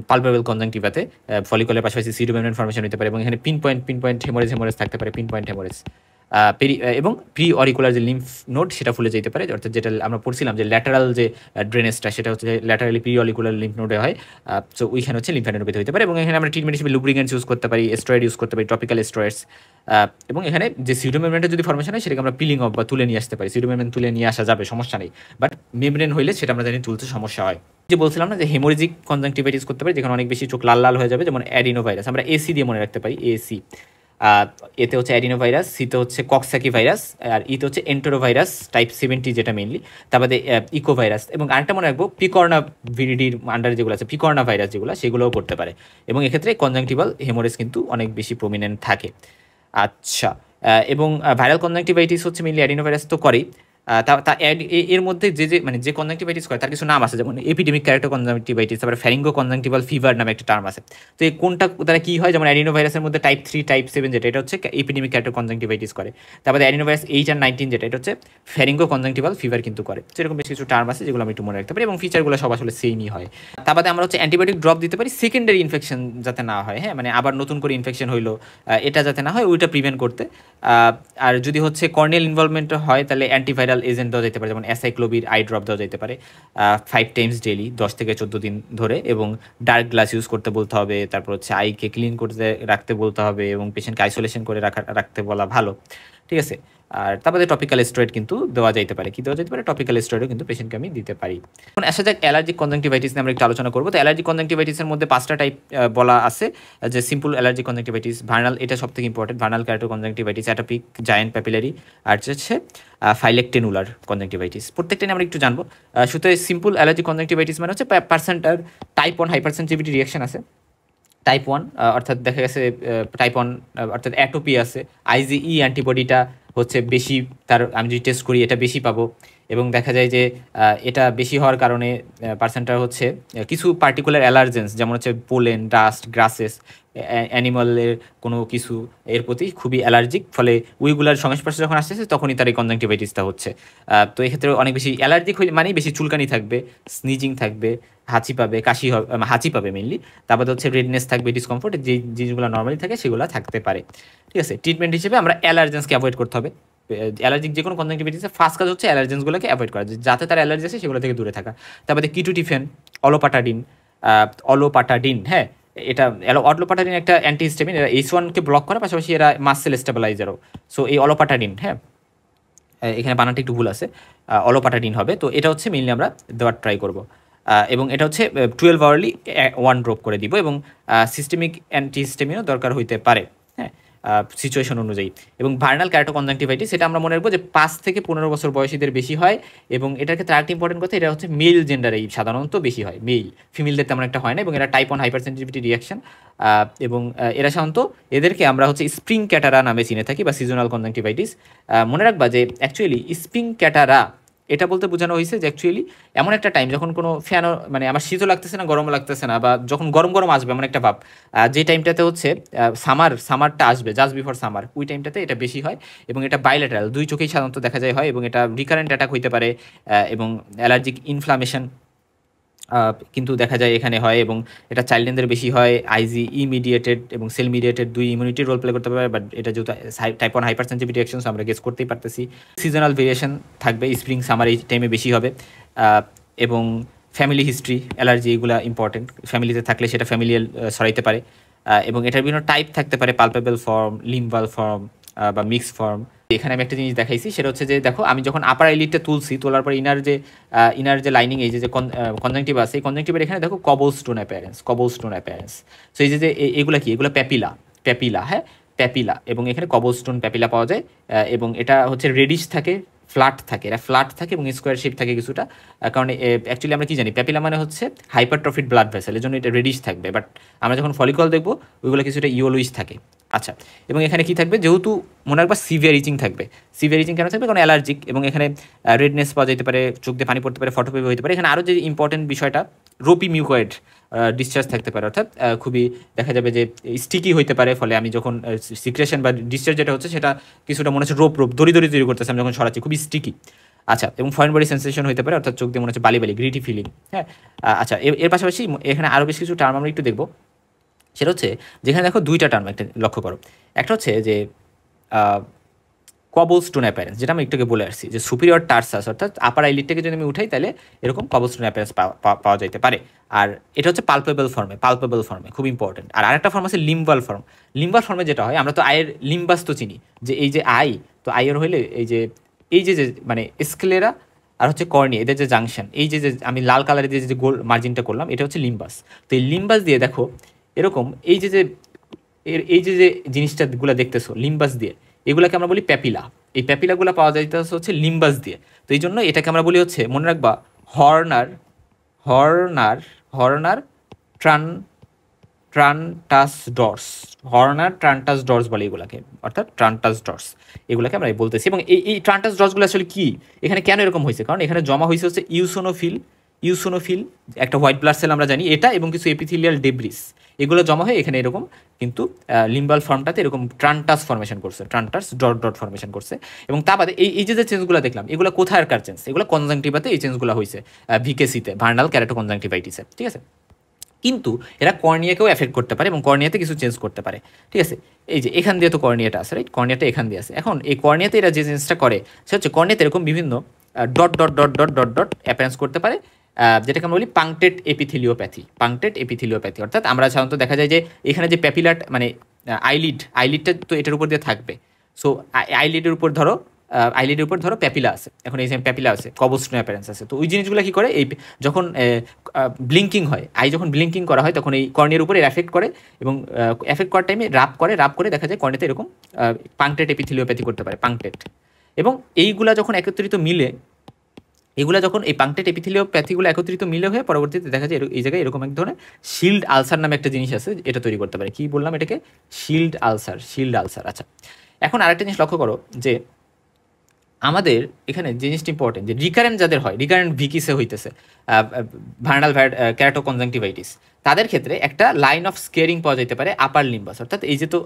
পালপেবল কনজাংটিভাতে ফলিকলের পাশাপাশি সিউডোমেমব্রেন ফর্মেশন হতে পারে, এবং এখানে পিন পয়েন্ট হেমোরেজ থাকতে পারে, পিন পয়েন্ট হেমোরেজ, এবং প্রি অরিকুলার যে লিম্ফ নোড সেটা ফুলে যেতে পারে, অর্থাৎ যেটা আমরা পড়ছিলাম যে ল্যাটারাল যে ড্রেনেজটা, সেটা হচ্ছে ল্যাটারালি প্রি অরিকুলার লিম্ফ নোডে হয়। সো ওইখানে হচ্ছে লিম্ফ্যাডেনোপ্যাথি হতে পারে, এবং এখানে আমরা ট্রিটমেন্ট হিসেবে লুব্রিকেন্টস ইউজ করতে পারি, স্টেরয়েড ইউজ করতে পারি, টপিক্যাল স্টেরয়েডস, এবং এখানে যে সিউডোমেমব্রেনটা যদি ফর্মেশন হয় সেটাকে আমরা পিলিং অফ বা তুলে নিয়ে আসতে পারি, সিউডোমেমব্রেন তুলে নিয়ে আসা যাবে, সমস্যা নেই, বাট মেমব্রেন হইলে সেটা আমরা জানি তুলতে সমস্যা হয়। যে বলছিলাম না যে হেমোরেজিক কনজাংটিভাইটিস করতে পারি, যেখানে অনেক বেশি চোখ লাল লাল হয়ে যাবে, যেমন অ্যাডিনোভাইরাস, আমরা এসি দিয়ে মনে রাখতে পারি, এসি। এতে হচ্ছে অ্যাডিনোভাইরাস, সিতে হচ্ছে কক্সাকি ভাইরাস, আর ইতে হচ্ছে এন্টেরোভাইরাস টাইপ 70 যেটা মেইনলি, তারপরে ইকোভাইরাস, এবং আরেকটা মনে রাখবো পিকর্না ভিরিডির আন্ডারে যেগুলো আছে, পিকর্না ভাইরাস যেগুলো, সেগুলোও করতে পারে, এবং এক্ষেত্রে কনজাংটিভাল হেমোরেজ কিন্তু অনেক বেশি প্রমিনেন্ট থাকে। আচ্ছা, এবং ভাইরাল কনজাংটিভাইটিস হচ্ছে মেইনলি অ্যাডিনোভাইরাস তো করেই, এর মধ্যে মানে যে কনজাংটিভাইটিস করে তার কিছু নাম আছে, যেমন এপিডেমিক ক্যারেক্টার কনজাংটিভাইটিস, তারপরে ফ্যারিঙ্গো কনজাংটিভাল ফিভার নামে একটা টার্ম আছে। তো এই কোনটা দ্বারা কি হয়, যেমন অ্যাডিনোভাইরাসের মধ্যে টাইপ 3 টাইপ 7 যেটা, এটা হচ্ছে এপিডেমিক ক্যারেক্টার কনজাংটিভাইটিস করে। তারপরে অ্যাডিনোভাইরাস 8 আর 19 যেটা, এটা হচ্ছে ফ্যারিঙ্গো কনজাংটিভাল ফিভার কিন্তু করে। তো এরকম বেশ কিছু টার্ম আছে যেগুলো আমি একটু মনে রাখতে পারি, এবং ফিচারগুলো সব আসলে সেমই হয়। তারপরে আমরা হচ্ছে অ্যান্টিবায়োটিক ড্রপ দিতে পারি সেকেন্ডারি ইনফেকশন যাতে না হয়, হ্যাঁ, মানে আবার নতুন করে ইনফেকশন হইলো এটা যাতে না হয়, ওইটা প্রিভেন্ট করতে। আর যদি হচ্ছে কর্নিয়াল ইনভলভমেন্ট হয় তাহলে অ্যান্টিভাইরাল এজেন্ট দেওয়া যেতে পারে, যেমন অ্যাসাইক্লোভির আই ড্রপ দেওয়া যেতে পারে 5 টাইমস ডেইলি 10 থেকে 14 দিন ধরে, এবং ডার্ক গ্লাস ইউজ করতে বলতে হবে। তারপর হচ্ছে আইকে ক্লিন করতে রাখতে বলতে হবে, এবং পেশেন্টকে আইসোলেশন করে রাখতে বলা ভালো, ঠিক আছে। আর তারপরে টপিক্যাল স্টেরয়েড কিন্তু দেওয়া যেতে পারে, কি দেওয়া যেতে পারে, টপিক্যাল স্টেরয়েডও কিন্তু পেশেন্টকে আমি দিতে পারি। এখন আসা যাক অ্যালার্জিক কনজাংটিভাইটিস নিয়ে আমরা একটু আলোচনা করবো। তো অ্যালার্জিক কনজাংটিভাইটিসের মধ্যে 5টা টাইপ বলা আছে, যে সিম্পল অ্যালার্জিক কনজাংটিভাইটিস, ভার্নাল, এটা সব থেকে important, vernal keratoconjunctivitis, atopic, giant papillary, আর হচ্ছে ফাইলেকটেনুলার কনজাংটিভাইটিস। প্রত্যেকটা নিয়ে আমরা একটু জানবো। সুতরাং সিম্পল অ্যালার্জিক কনজাংটিভাইটিস মানে হচ্ছে পার্সেন্টার টাইপ 1 হাইপারসেনসিটিভিটি রিয়াকশন আছে, টাইপ 1 অর্থাৎ দেখা গেছে টাইপ 1 অর্থাৎ অ্যাটোপি আছে, আইজিই অ্যান্টিবডিটা হচ্ছে বেশি, তার আমি যদি টেস্ট করি এটা বেশি পাবো, এবং দেখা যায় যে এটা বেশি হওয়ার কারণে পার্সেন্টার হচ্ছে কিছু পার্টিকুলার অ্যালার্জেন্স, যেমন হচ্ছে পোলেন, ডাস্ট, গ্রাসেস, অ্যানিমালের কোনো কিছু এর প্রতি খুবই অ্যালার্জিক, ফলে ওইগুলার সংস্পর্শে যখন আসতেছে তখনই তার এই কনজাংটিভাইটিসটা হচ্ছে। তো এক্ষেত্রে অনেক বেশি অ্যালার্জিক মানেই বেশি চুলকানি থাকবে, স্নিজিং থাকবে, হাঁচি পাবে, কাশি হবে, হাঁচি পাবে মেনলি, তারপরে হচ্ছে রেডনেস থাকবে, ডিসকমফোর্ট, যে জিনিসগুলো নর্মালি থাকে সেগুলো থাকতে পারে, ঠিক আছে। ট্রিটমেন্ট হিসেবে আমরা অ্যালার্জেন্সকে অ্যাভয়েড করতে হবে। অ্যালার্জিক যে কোনো কনজাংটিভাইটিসে ফার্স্ট কাজ হচ্ছে অ্যালার্জেন্সগুলোকে অ্যাভয়েড করা, যাতে তার অ্যালার্জি আছে সেগুলো থেকে দূরে থাকা। তারপরে কিটোটিফেন, অলোপাটাডিন, অলোপাটাডিন, হ্যাঁ, এটা অলোপাটাডিন একটা অ্যান্টিহিস্টামিন, এরা H1কে ব্লক করে, পাশাপাশি এরা মাস্ট সেল স্টেবিলাইজারও। সো এই অলোপাটাডিন, হ্যাঁ, এখানে বানানটা একটু ভুল আছে, অলোপাটাডিন হবে। তো এটা হচ্ছে মেইনলি আমরা দেওয়ার ট্রাই করব, এবং এটা হচ্ছে 12 আওয়ারলি 1 ড্রপ করে দিব, এবং সিস্টেমিক অ্যান্টিহিস্টামিনও দরকার হইতে পারে, হ্যাঁ, সিচুয়েশন অনুযায়ী। এবং ভার্নাল ক্যারেক্টার কনজাংটিভাইটিস, সেটা আমরা মনে রাখবো যে 5 থেকে 15 বছর বয়সীদের বেশি হয়, এবং এটার ক্ষেত্রে আরেকটা ইম্পর্টেন্ট কথা, এটা হচ্ছে মেল জেন্ডারেই সাধারণত বেশি হয়, মেল, ফিমেলদের তেমন একটা হয় না, এবং এরা টাইপ 1 হাইপারসেনসিটিভিটি রিয়াকশন, এবং এরা সাধারণত এদেরকে আমরা হচ্ছে স্প্রিং ক্যাটারা নামে চিনে থাকি, বা সিজনাল কনজাংটিভাইটিস। মনে রাখবা যে অ্যাকচুয়ালি স্প্রিং ক্যাটারা এটা বলতে বোঝানো হয়েছে যে অ্যাকচুয়ালি এমন একটা টাইম যখন কোনো ফ্যানও, মানে আমার শীতও লাগতেছে না, গরমও লাগতেছে না, বা যখন গরম গরম আসবে এমন একটা ভাব, যে টাইমটাতে হচ্ছে সামারটা আসবে, জাস্ট বিফোর সামার, ওই টাইমটাতে এটা বেশি হয়, এবং এটা বাইলেটারাল, দুই চোখেই সাধারণত দেখা যায় হয়, এবং এটা রিকারেন্ট অ্যাটাক হইতে পারে, এবং অ্যালার্জিক ইনফ্লামেশন কিন্তু দেখা যায় এখানে হয়, এবং এটা চাইল্ডদের বেশি হয়। আইজিই মিডিয়েটেড এবং সেল মিডিয়েটেড দুই ইমিউনিটি রোল প্লে করতে পারে, বাট এটা যেহেতু টাইপ 1 হাইপারসেনসিটিভিটি রিঅ্যাকশন, আমরা গেস করতেই পারতেছি। সিজনাল ভেরিয়েশন থাকবে, স্প্রিং সামার এই টাইমে বেশি হবে, এবং ফ্যামিলি হিস্ট্রি, অ্যালার্জি, এগুলো ইম্পর্টেন্ট, ফ্যামিলিতে থাকলে সেটা ফ্যামিলিয়াল ছড়াইতে পারে, এবং এটার বিভিন্ন টাইপ থাকতে পারে, পালপেবল ফর্ম, লিম্বাল ফর্ম, বা মিক্স ফর্ম। এখানে আমি একটা জিনিস দেখাইছি, সেটা হচ্ছে যে দেখো আমি যখন আপার আইলিডটা তুলছি, তোলার পর ইনার যে লাইনিং, এই যে কনজাংটিভ আছে, এই কনজাংটিভের এখানে দেখো কবলস্টোন অ্যাপিয়ারেন্স। সো এই যে এগুলা কি, এগুলো প্যাপিলা, হ্যাঁ, প্যাপিলা, এবং এখানে কবলস্টোন প্যাপিলা পাওয়া যায়, এবং এটা হচ্ছে রেডিশ থাকে, ফ্ল্যাট থাকে, এরা ফ্ল্যাট থাকে, এবং স্কোয়ার শেপ থাকে কিছুটা, কারণ অ্যাকচুয়ালি আমরা কি জানি, প্যাপিলা মানে হচ্ছে হাইপারট্রফিড ব্লাড ভেসেল, এর জন্য এটা রেডিশ থাকবে, বাট আমরা যখন ফলিকল দেখবো ওইগুলো কিছুটা ইয়েলোইশ থাকে। আচ্ছা, এবং এখানে কি থাকবে, যেহেতু মনে রাখবা সিভিয়ার ইচিং থাকবে, সিভিয়ার ইচিং কেন থাকবে, কারণ অ্যালার্জিক, এবং এখানে রেডনেস পাওয়া যেতে পারে, চোখ দিয়ে পানি পড়তে পারে, ফটোপেপি হতে পারে। এখানে আরও যে ইম্পর্টেন্ট বিষয়টা, রোপি মিউকয়েড ডিসচার্জ থাকতে পারে, অর্থাৎ খুবই দেখা যাবে যে স্টিকি হইতে পারে, ফলে আমি যখন সিক্রেশন বা ডিসচার্জ যেটা হচ্ছে সেটা কিছুটা মনে হচ্ছে রোপ দড়ি তৈরি করতেছে, আমি যখন সরাচ্ছি খুবই স্টিকি। আচ্ছা, এবং ফরেন বডি সেন্সেশন হতে পারে, অর্থাৎ চোখ দিয়ে মনে হচ্ছে বালি গ্রিটি ফিলিং, হ্যাঁ। আচ্ছা, এর পাশাপাশি এখানে আরও বেশ কিছু টার্ম আমরা একটু দেখবো, সেটা হচ্ছে যেখানে দেখো দুইটা টার্ম একটা লক্ষ্য করো, একটা হচ্ছে যে কবলস্টোন অ্যাপিয়ারেন্স, যেটা আমি একটুকে বলে আসছি, যে সুপিরিয়র টার্সাস, অর্থাৎ আপার আইলিডটাকে যদি আমি উঠাই তাহলে এরকম কবলস্টোন অ্যাপিয়ারেন্স পাওয়া যেতে পারে, আর এটা হচ্ছে পালপেবল ফর্মে, খুব ইম্পর্টেন্ট। আর আরেকটা ফর্ম আছে লিম্বাল ফর্মে, যেটা হয় আমরা তো আয়ের লিম্বাস তো চিনি, যে এই যে আই, তো আইয়ের হইলে এই যে মানে স্ক্লেরা আর হচ্ছে কর্নিয়া, এদের যে জাংশন, এই যে আমি লাল কালারে দিয়ে যে গোল মার্জিনটা করলাম, এটা হচ্ছে লিম্বাস। তো এই লিম্বাস দিয়ে দেখো এরকম এই যে জিনিসটাগুলো দেখতেছো লিম্বাস দিয়ে, এগুলাকে আমরা বলি প্যাপিলা। এই প্যাপিলাগুলো পাওয়া যাইতেছে হচ্ছে লিম্বাস দিয়ে। তো এই জন্য এটাকে আমরা বলি হচ্ছে, মনে রাখবা, হর্নার ট্রান্টাসডর্স, হর্নার ট্রান্টাসডর্স বলে এগুলাকে, অর্থাৎ ট্রান্টাসডর্স এগুলাকে আমরা বলতেছি। এবং এই ট্রান্টাসডর্সগুলো আসলে কি, এখানে কেন এরকম হয়েছে, কারণ এখানে জমা হয়েছে হচ্ছে ইউসোনোফিল একটা হোয়াইট ব্লাড সেল আমরা জানি এটা, এবং কিছু এপিথেলিয়াল ডেব্রিস, এগুলো জমা হয়ে এখানে এরকম কিন্তু লিম্বাল ফর্মটাতে এরকম ট্রান্টাস ফর্মেশন করছে, ট্রান্টাস ডট ডট ফর্মেশন করছে। এবং তা বাদে এই যে চেঞ্জগুলো দেখলাম এগুলো কোথাকার চেঞ্জ, এগুলো কনজাংটিভাতে এই চেঞ্জগুলো হয়েছে, ভিকেসিতে, ভার্নাল ক্যারাটো কনজাংটিভাইটিসে, ঠিক আছে। কিন্তু এরা কর্নিয়াকেও এফেক্ট করতে পারে এবং কর্নিয়াতে কিছু চেঞ্জ করতে পারে, ঠিক আছে। এই যে এখান দিয়ে তো কর্নিয়াটা আছে, রাইট, কর্নিয়াটা এখান দিয়ে আছে। এখন এই কর্নিয়াতে এরা যে চেঞ্জটা করে সেটা হচ্ছে কর্নিয়াতে এরকম বিভিন্ন dot dot dot dot dot dot appearance করতে পারে, যেটাকে আমরা বলি পাংক্টেড এপিথেলিওপ্যাথি। অর্থাৎ আমরা সাধারণত দেখা যায় যে এখানে যে প্যাপিলাট মানে আইলিডটা তো এটার উপর দিয়ে থাকবে। সো আইলিডের উপর ধরো প্যাপিলা আছে, এখন এই যে প্যাপিলা আছে, কবস্টোন অ্যাপিয়ারেন্স আছে। তো ওই জিনিসগুলো কি করে, এই যখন ব্লিঙ্কিং হয়, যখন ব্লিঙ্কিং করা হয় তখন এই কর্নিয়ার উপরে এফেক্ট করে, এবং এফেক্ট করার টাইমে রাব করে দেখা যায় কর্নিয়াতে এরকম পাংক্টেড এপিথেলিওপ্যাথি করতে পারে, পাংক্টেড। এবং এইগুলা যখন একত্রিত মিলে, যখন এই পাংক্টেড এপিথেলিওপ্যাথিগুলো একত্রিত মিলে হয়ে পরবর্তীতে দেখা যায় এই জায়গায় এরকম এক ধরনের শিল্ড আলসার নামে একটা জিনিস আছে, এটা তৈরি করতে পারে। কি বললাম এটাকে, শিল্ড আলসার। আচ্ছা, এখন আরেকটা জিনিস লক্ষ্য করো যে আমাদের এখানে জিনিসটা ইম্পর্টেন্ট, যে রিকারেন্ট যাদের হয়, রিকারেন্ট ভিকিসে হইতেছে ভার্নাল ক্যারাটো কনজাংটিভাইটিস, তাদের ক্ষেত্রে একটা লাইন অফ স্কেরিং পাওয়া যেতে পারে আপার লিম্বাস, অর্থাৎ এই যে তো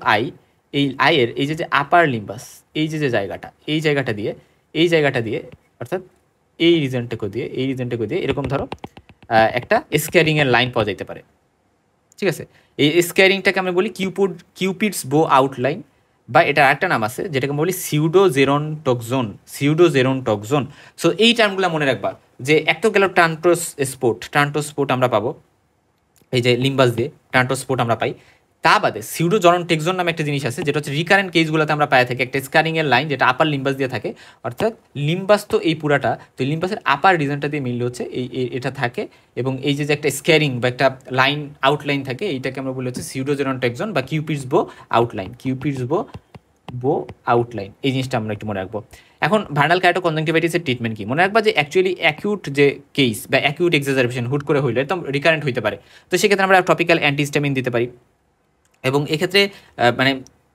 এই আইয়ের এই যে আপার লিম্বাস, এই যে জায়গাটা, এই জায়গাটা দিয়ে অর্থাৎ এই রিজনটাকে দিয়ে এরকম ধরো একটা স্কেয়ারিংয়ের লাইন পাওয়া যেতে পারে, ঠিক আছে। এই স্কেয়ারিংটাকে আমরা বলি কিউপিডস বো আউটলাইন, বা এটা আরেকটা নাম আছে যেটাকে বলি সিউডোজেরন্টক্সোন। সো এই টার্মগুলো মনে রাখবা, যে একটা গেল ট্রান্টোস্পোর্ট আমরা পাবো এই যে লিম্বাস দিয়ে, ট্রান্টোস্পোর্ট আমরা পাই। তা বাদে সিউডোজেরন্টক্সোন নামে একটা জিনিস আছে, যেটা হচ্ছে রিকারেন্ট কেসগুলোতে আমরা পাই থাকি, একটা স্কারিংয়ের লাইন যেটা আপার লিম্বাস দিয়ে থাকে। অর্থাৎ লিম্বাস তো এই পুরাটা, তো লিম্বাসের আপার রিজনটা দিয়ে মিললে হচ্ছে এটা থাকে, এবং এই যে একটা স্ক্যারিং বা একটা লাইন আউটলাইন থাকে, এইটাকে আমরা বলি হচ্ছে সিউডোজেরন্টক্সোন বা কিউপিডস বো আউটলাইন। এই জিনিসটা আমরা একটু মনে রাখবো। এখন ভার্নাল ক্যারাটো কনজাংটিভাইটিসের ট্রিটমেন্ট কি, মনে রাখবা যে অ্যাকচুয়ালি অ্যাকিউট যে কেস বা অ্যাকিউট এক্সাজারবেশন হুট করে হইলে একদম রিকারেন্ট হইতে পারে, তো সেক্ষেত্রে আমরা টপিক্যাল অ্যান্টিহিস্টামিন দিতে পারি। এবং এক্ষেত্রে মানে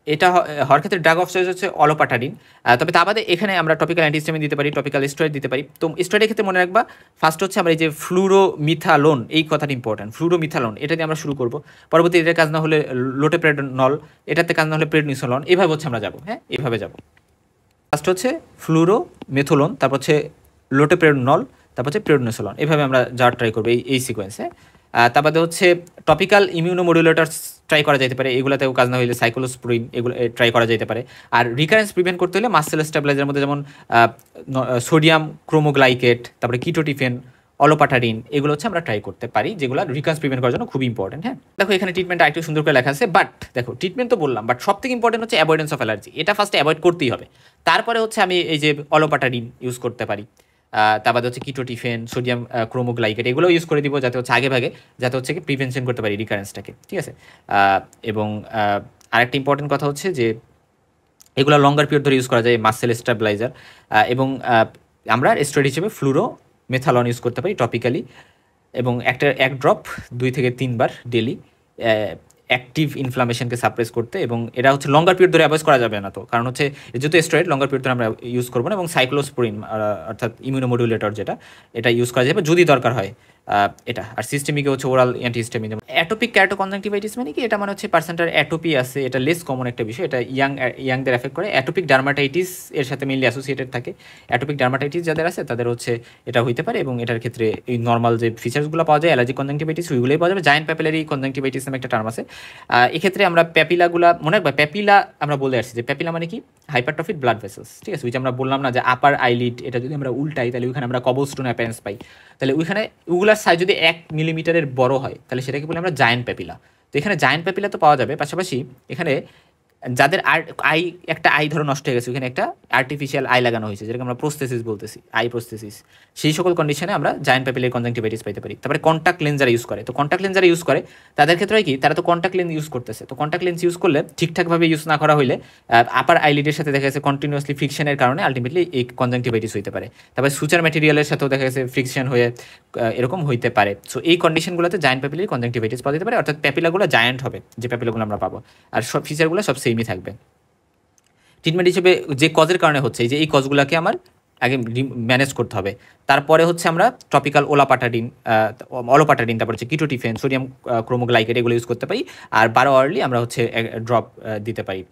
এটা হওয়ার ক্ষেত্রে ড্রাগ অফ চয়েস হচ্ছে অলোপাটাডিন। তবে তা বাদে এখানে আমরা টপিক্যাল অ্যান্টিহিস্টামিন দিতে পারি, টপিক্যাল স্টেরয়েড দিতে পারি। তো স্টেরয়েডের ক্ষেত্রে মনে রাখবা ফার্স্ট হচ্ছে আমরা এই যে ফ্লুরোমিথালোন, এই কথাটা ইম্পর্টেন্ট, ফ্লুরোমিথালোন এটা দিয়ে আমরা শুরু করবো। পরবর্তী এটার কাজ না হলে লোটেপ্রেডনল, এটাতে কাজ না হলে প্রেডনিসোলন, এভাবে হচ্ছে আমরা যাবো, হ্যাঁ এইভাবে যাবো। ফার্স্ট হচ্ছে ফ্লুরোমেথোলন, তারপর হচ্ছে লোটেপ্রেডনল, তারপর হচ্ছে প্রেডনিসোলন, এভাবে আমরা যাওয়ার ট্রাই করবো এই সিকোয়েন্সে। তার বাদে হচ্ছে টপিক্যাল ইমিউনোমডুলেটরস ট্রাই করা যেতে পারে, এগুলোতেও কাজ না হলে সাইক্লোস্পোরিন এগুলো ট্রাই করা যেতে পারে। আর রিকারেন্স প্রিভেন্ট করতে হলে মাসেল স্টেবিলাইজারের মধ্যে যেমন সোডিয়াম ক্রোমোগ্লাইকেট, তারপরে কিটোটিফেন, অলোপাটাডিন, এগুলো হচ্ছে আমরা ট্রাই করতে পারি, যেগুলো রিকারেন্স প্রিভেন্ট করার জন্য খুব ইম্পর্টেন্ট। হ্যাঁ দেখো এখানে ট্রিটমেন্টটা একটু সুন্দর করে লেখা আছে, বাট দেখো ট্রিটমেন্ট তো বললাম, বাট সব থেকে ইম্পর্টেন্ট হচ্ছে অ্যাভয়েডেন্স অফ অ্যালার্জি, এটা ফার্স্টে অ্যাভয়েড করতেই হবে। তারপরে হচ্ছে আমি এই যে অলোপাটাডিন ইউজ করতে পারি, তার বাদে হচ্ছে কিটোটিফেন, সোডিয়াম ক্রোমোগ্লাইকেট, এগুলো ইউজ করে দিব যাতে হচ্ছে আগে ভাগে যাতে হচ্ছে কি প্রিভেনশন করতে পারি রিকারেন্সটাকে, ঠিক আছে। এবং আরেকটা ইম্পর্টেন্ট কথা হচ্ছে যে এগুলো লঙ্গার পিরিয়ড ধরে ইউজ করা যায়, মাসেল স্টেবিলাইজার। এবং আমরা স্টেরয়েড হিসেবে ফ্লুরোমেথালন ইউজ করতে পারি টপিক্যালি, এবং এক ড্রপ 2 থেকে 3 বার ডেলি, অ্যাক্টিভ ইনফ্লামেশনকে সাপ্রেস করতে। এবং এটা হচ্ছে লঙ্গার পিরিয়ড ধরে অ্যাভয়েড করা যাবে না, তো কারণ হচ্ছে যেহেতু স্টেরয়েড লঙ্গার পিরিয়ড ধরে আমরা ইউজ করবো না। এবং সাইক্লোস্পোরিন অর্থাৎ ইমিউনোমডুলেটর যেটা, এটা ইউজ করা যাবে যদি দরকার হয় এটা। আর সিস্টেমিকে হচ্ছে ওরাল অ্যান্টিহিস্টামিন। অ্যাটোপিক ক্যারাটো কনজাংটিভাইটিস মানে কি, এটা মানে হচ্ছে পার্সেন্টার অ্যাটোপি আছে, এটা লেস কমন একটা বিষয়, এটা ইয়াংদের এফেক্ট করে। অ্যাটোপিক ডার্মাটাইটিস এর সাথে মেইনলি অ্যাসোসিয়েটেড থাকে। অ্যাটোপিক ডার্মাটাইটিস যাদের আছে তাদের হচ্ছে এটা হইতে পারে, এবং এটার ক্ষেত্রে এই নর্মাল যে ফিচার্সগুলো পাওয়া যায় অ্যালার্জিক কনজাংটিভাইটিস ওইগুলোই পাওয়া যাবে। জায়েন্ট প্যাপিলারি কনজাংটিভাইটিস নামে একটা টার্ম আছে। এক্ষেত্রে আমরা প্যাপিলাগুলা মনে রাখবা, প্যাপিলা আমরা বলে আসছি যে প্যাপিলা মানে কি, হাইপারট্রফিড ব্লাড ভেসেলস, ঠিক আছে। ওই যে আমরা বললাম না যে আপার আইলিড, এটা যদি আমরা উল্টাই তাহলে ওইখানে আমরা কবলস্টোন অ্যাপিয়ারেন্স পাই, তাহলে ওইখানে ওগুলার সাইজ যদি 1 মিলিমিটারের বড় হয় তাহলে সেটাকে বলি আমরা জায়েন্ট প্যাপিলা। তো এখানে জায়েন্ট প্যাপিলা তো পাওয়া যাবে, পাশাপাশি এখানে যাদের আই একটা আই ধরো নষ্ট হয়ে গেছে, ওখানে একটা আর্টিফিশিয়াল আই লাগানো হয়েছে, যেটাকে আমরা প্রোস্থেসিস বলতেছি, আই প্রোস্থেসিস, সেই সকল কন্ডিশনে আমরা জায়ান্ট প্যাপিলারি কনজাংটিভাইটিস পাইতে পারি। তারপরে কন্ট্যাক্ট লেন্স যারা ইউজ করে, তো কন্ট্যাক্ট লেন্স যারা ইউজ করে তাদের ক্ষেত্রে হয় কি, তারা তো কন্ট্যাক্ট লেন্স ইউজ করতেছে, তো কন্ট্যাক্ট লেন্স ইউজ করলে ঠিকঠাকভাবে ইউজ না করা হলে আপার আইলিডের সাথে দেখা গেছে কন্টিনিউয়াসলি ফ্রিকশনের কারণে আলটিমেটলি এই কনজাংটিভাইটিস হইতে পারে। তারপরে সুচার ম্যাটেরিয়ালের সাথেও দেখা গেছে ফ্রিকশন হয়ে এরকম হইতে পারে। সো এই কন্ডিশনগুলোতে জায়ান্ট প্যাপিলারি কনজাংটিভাইটিস পাওয়া যেতে পারে, অর্থাৎ প্যাপিলাগুলো জায়ান্ট হবে, যে প্যাপিলাগুলো আমরা পাবো, আর সব ফিচারগুলো সব সেমই থাকবে। ট্রিটমেন্ট হিসেবে যে কজের কারণে হচ্ছে, এই যে এই কজগুলোকে আমার আগে ম্যানেজ করতে হবে। তারপরে হচ্ছে আমরা টপিক্যাল অলোপাটাডিন, তারপর হচ্ছে কিটোটিফেন, সোডিয়াম ক্রোমোগ্লাইকেট এগুলো ইউজ করতে পারি। আর 12 আওয়ারলি আমরা হচ্ছে ড্রপ দিতে পারি।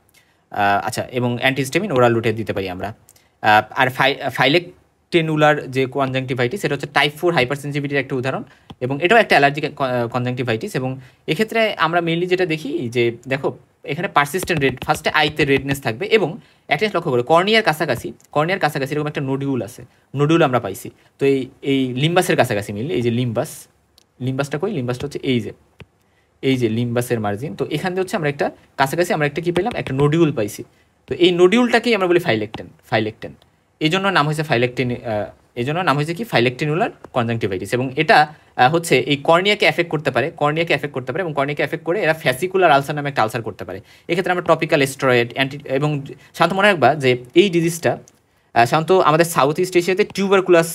আচ্ছা, এবং অ্যান্টিহিস্টামিন ওরাল রুটে দিতে পারি আমরা। আর ফাইলেকটেনুলার যে কনজাংটিভাইটিস, এটা হচ্ছে টাইপ 4 হাইপার সেন্সিটিভিটির একটা উদাহরণ, এবং এটাও একটা অ্যালার্জিক কনজাংটিভাইটিস। এবং এক্ষেত্রে আমরা মেইনলি যেটা দেখি যে দেখো এখানে পারসিস্টেন্ট রেড, ফার্স্টে আইতে রেডনেস থাকবে, এবং একটা জিনিস লক্ষ্য করে কর্নিয়ার কাছাকাছি এরকম একটা নোডিউল আছে, নোডিউল আমরা পাইছি। তো এই লিম্বাসের কাছাকাছি মিললে, এই যে লিম্বাসটা কই, লিম্বাসটা হচ্ছে এই যে লিম্বাসের মার্জিন, তো এখান থেকে হচ্ছে আমরা একটা কাছাকাছি আমরা একটা কি পেলাম, একটা নোডিউল পাইছি। তো এই নোডিউলটাকেই আমরা বলি ফাইলেকটেন। এই জন্য নাম হয়েছে কি ফাইলেকটেনুলার কনজাংটিভাইটিস। এবং এটা হচ্ছে এই কর্নিয়াকে এফেক্ট করতে পারে, এবং কর্নিয়াকে এফেক্ট করে এরা ফ্যাসিকুলার আলসার নামে একটা আলসার করতে পারে। এক্ষেত্রে আমরা টপিক্যাল স্টেরয়েড এবং সাধারণত মনে রাখবা যে এই ডিজিজটা সাধারণত আমাদের সাউথ ইস্ট এশিয়াতে টিউবারকুলাস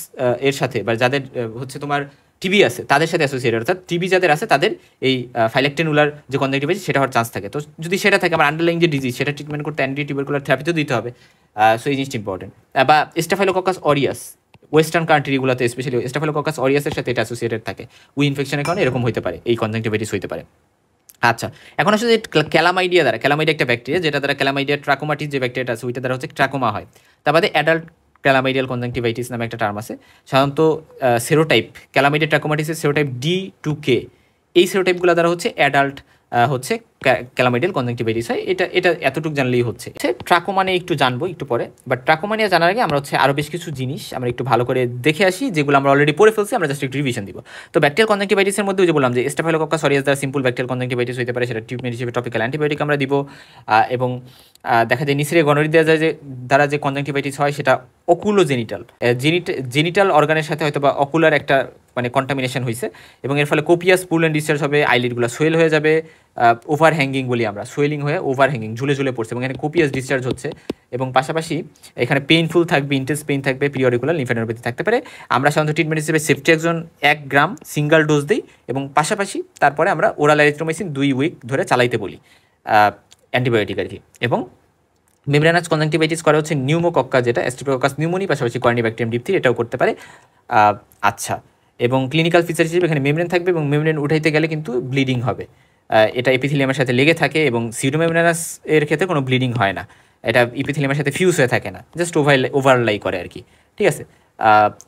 এর সাথে, বা যাদের হচ্ছে তোমার টিবি আছে তাদের সাথে অ্যাসোসিয়েটেড, অর্থাৎ টিবি যাদের আছে তাদের এই ফাইলেকটেনুলার যে কনজাংটিভাইটিস সেটা হওয়ার চান্স থাকে। তো যদি সেটা থাকে, আমার আন্ডারলাইং যে ডিজিজ সেটা ট্রিটমেন্ট করতে অ্যান্টি টিউবারকুলার থেরাপিতেও দিতে হবে। সো এই জিনিসটা ইম্পর্টেন্ট। বা স্টাফাইলোককাস অরিয়াস, ওয়েস্টার্ন কান্ট্রিগুলোতে স্পেশালি স্টাফাইলোককাস অরিয়াসের সাথে এটা অ্যাসোসিয়েটেড থাকে, ইনফেকশনের কারণে এরকম হতে পারে, এই কনজাংটিভাইটিস হতে পারে। আচ্ছা, এখন আসলে ক্যালামাইডিয়া একটা ব্যাকটেরিয়া, যেটা দ্বারা ক্যালামাইডিয়া ট্রাকোমাটিস যে ব্যাকটেরিয়াটা আছে ওইটা দ্বারা হচ্ছে ট্রাকোমা হয়। তার বাদে অ্যাডাল্ট ক্যালামাইডিয়াল কনজাংটিভাইটিস নামে একটা টার্ম আছে। সাধারণত সেরোটাইপ, ক্যালামাইডিয়া ট্রাকোমাটিসের সেরোটাইপ D2K, এই সেরোটাইপগুলো দ্বারা হচ্ছে অ্যাডাল্ট হচ্ছে ক্যালামাইডিয়াল কনজাংটিভাইটিস হয়। এটা এতটুকু জানলেই হচ্ছে। ট্রাকোমা নিয়ে একটু জানবো একটু পরে, বাট ট্রাকোমা নিয়ে জানার আগে আমরা হচ্ছে আরও বেশ কিছু জিনিস আমরা একটু ভালো করে দেখে আসি, যেগুলো আমরা অলরেডি পড়ে ফেলছি, আমরা জাস্ট একটু রিভিশন দিব। তো ব্যাকটেরিয়াল কনজাংটিভাইটিসের মধ্যে যে বললাম যে স্টাফাইলোককাস অরিয়াস দ্বারা সিম্পল ব্যাকটেরিয়াল কনজাংটিভাইটিস হতে পারে, সেটা ট্রিটমেন্ট হিসেবে টপিক্যাল অ্যান্টিবায়োটিক আমরা দিব। এবং দেখা যায় নিসেরিয়া গনোরিয়া দ্বারা যে কনজাংটিভাইটিস হয় সেটা জেনিটাল অর্গানের সাথে হয়তো বা অকুলার একটা মানে কন্টামিনেশন হয়েছে, এবং এর ফলে কোপিয়াস পুল অ্যান্ড ডিসচার্জ হবে, আইলিডগুলো সোয়েল হয়ে যাবে, ওভার হ্যাঙ্গিং বলি আমরা, সোয়েলিং হয়ে ওভার হ্যাঙ্গিং ঝুলে পড়ছে, এবং এখানে কোপিয়াস ডিসচার্জ হচ্ছে, এবং পাশাপাশি এখানে পেইনফুল থাকবে, ইন্টেন্স পেইন থাকবে, পিরিয়ডিকুলার লিম্ফোডেনোপ্যাথি থাকতে পারে। আমরা সাধারণত ট্রিটমেন্ট হিসেবে সেফট্রিয়াক্সন 1 গ্রাম সিঙ্গেল ডোজ দিই, এবং পাশাপাশি তারপরে আমরা ওরাল এরিথ্রোমাইসিন 2 উইক ধরে চালাইতে বলি, অ্যান্টিবায়োটিক আর কি। এবং মেমব্রেনাস কনজাংটিভাইটিস করে হচ্ছে নিউমোকক্কা, যেটা স্ট্রেপ্টোককাস নিউমোনি, পাশাপাশি কর্নিব্যাকটেরিয়াম ডিপথিরি, এটাও করতে পারে। আচ্ছা, এবং ক্লিনিক্যাল ফিচার হিসেবে এখানে মেমব্রেন থাকবে, এবং মেমব্রেন উঠাইতে গেলে কিন্তু ব্লিডিং হবে। এটা এপিথেলিয়ামের সাথে লেগে থাকে, এবং সিউডোমেমব্রেনাস এর ক্ষেত্রে কোনো ব্লিডিং হয় না, এটা এপিথেলিয়ামের সাথে ফিউজ হয়ে থাকে না, জাস্ট ওভারলাই করে আর কি। ঠিক আছে।